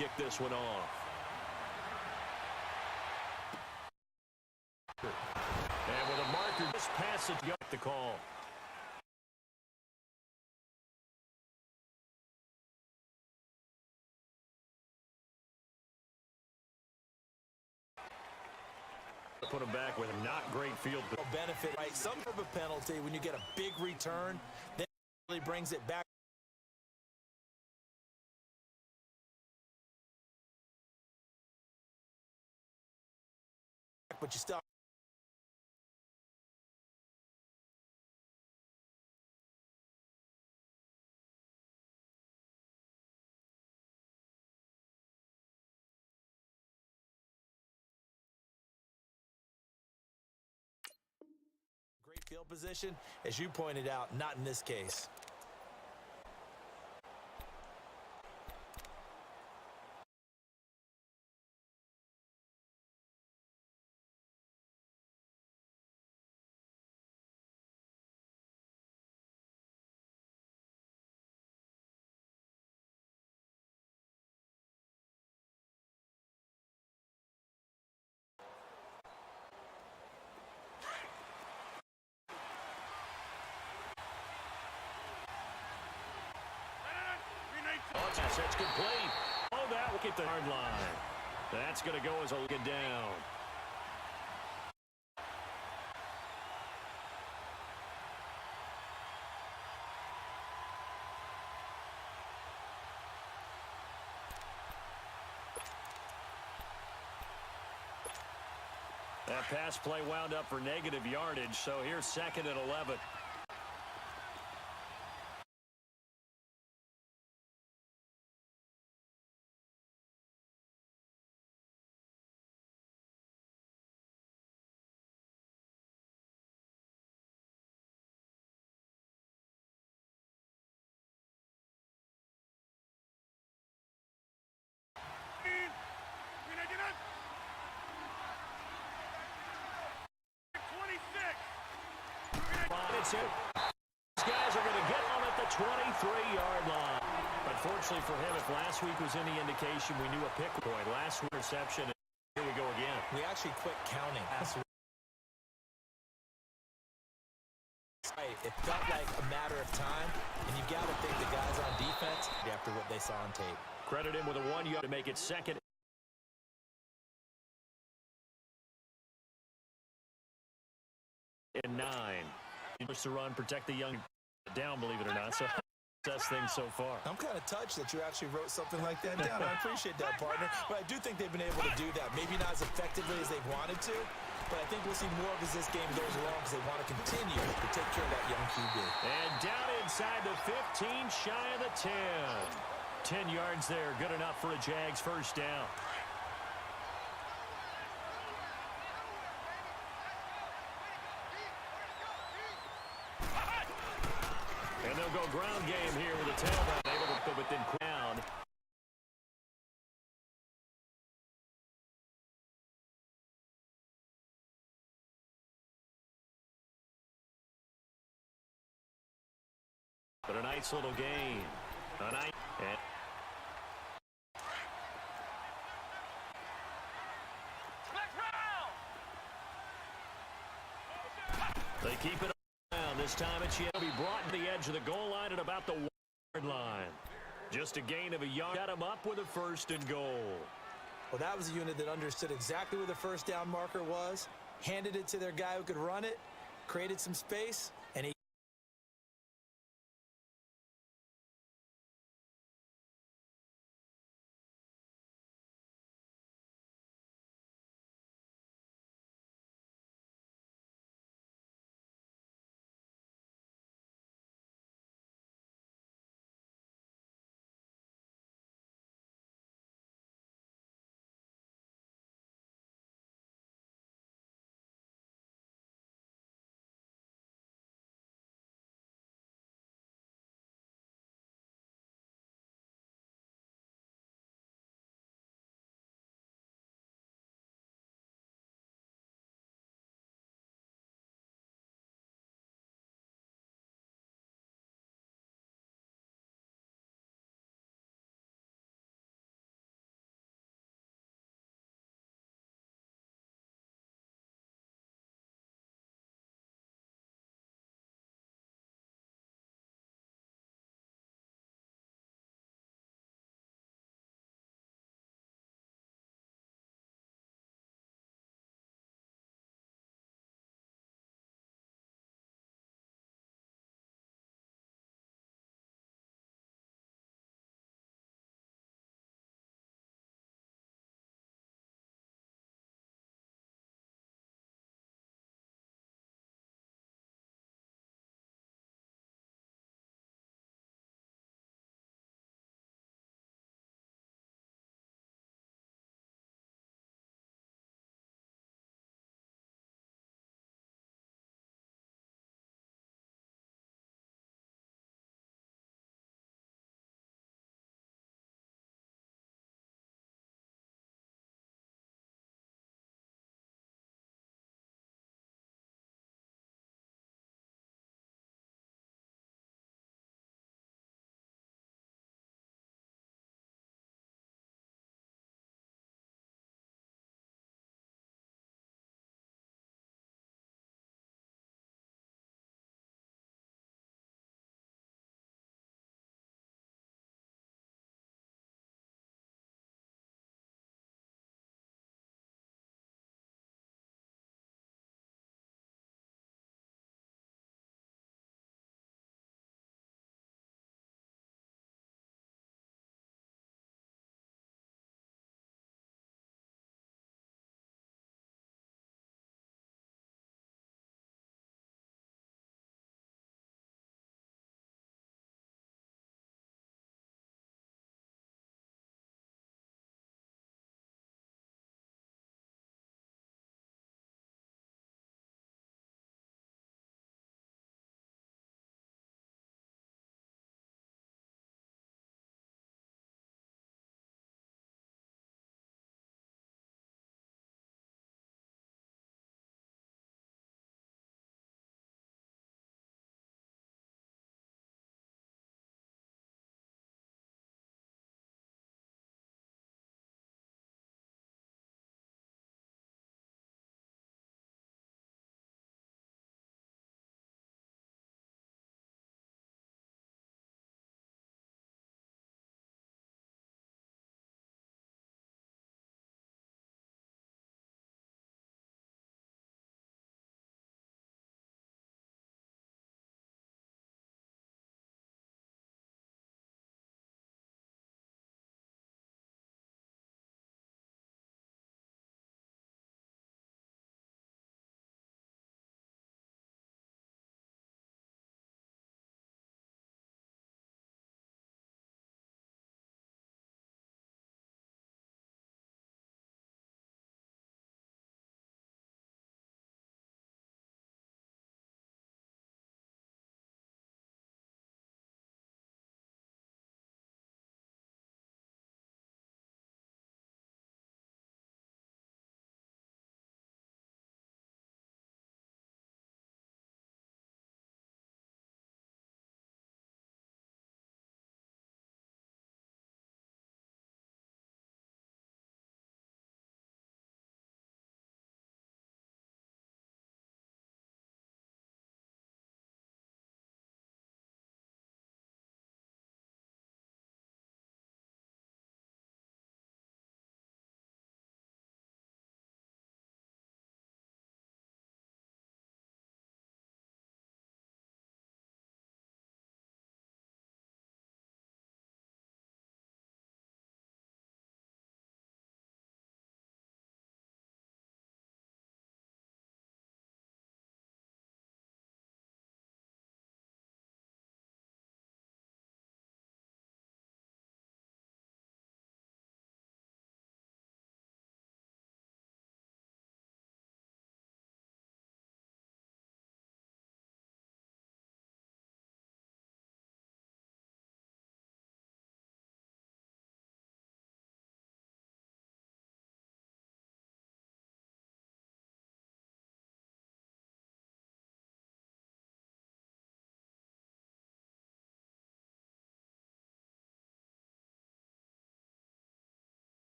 kick this one off. And with a marker, this passage got the call. Put him back with a not great field benefit, right? Some type of penalty when you get a big return, then it really brings it back. But you still. Great field position, as you pointed out, not in this case. That's complete. Oh, that will get the hard line. That's going to go as a look down. That pass play wound up for negative yardage, so here's 2nd and 11. gets it. These guys are going to get on at the 23-yard line. Unfortunately for him, if last week was any indication, we knew a pick point. Last reception, and here we go again. We actually quit counting last week. It felt like a matter of time, and you got to think the guys on defense after what they saw on tape. Credit him with a 1 yard to make it second and 9. He pushed the run, protect the young down, believe it or not. So best thing so far. I'm kind of touched that you actually wrote something like that down. I appreciate that, partner. But I do think they've been able to do that. Maybe not as effectively as they wanted to, but I think we'll see more of as this game goes along because they want to continue to take care of that young QB. And down inside the 15, shy of the 10. 10 yards there, good enough for a Jags first down. And they'll go ground game here with a tailback. Able to go within ground. But a nice little game. A nice. They keep it around. This time it's yet to be brought to the edge of the goal line at about the 1 yard line. Just a gain of a yard. Got him up with a 1st and goal. Well, that was a unit that understood exactly where the first down marker was, handed it to their guy who could run it, created some space,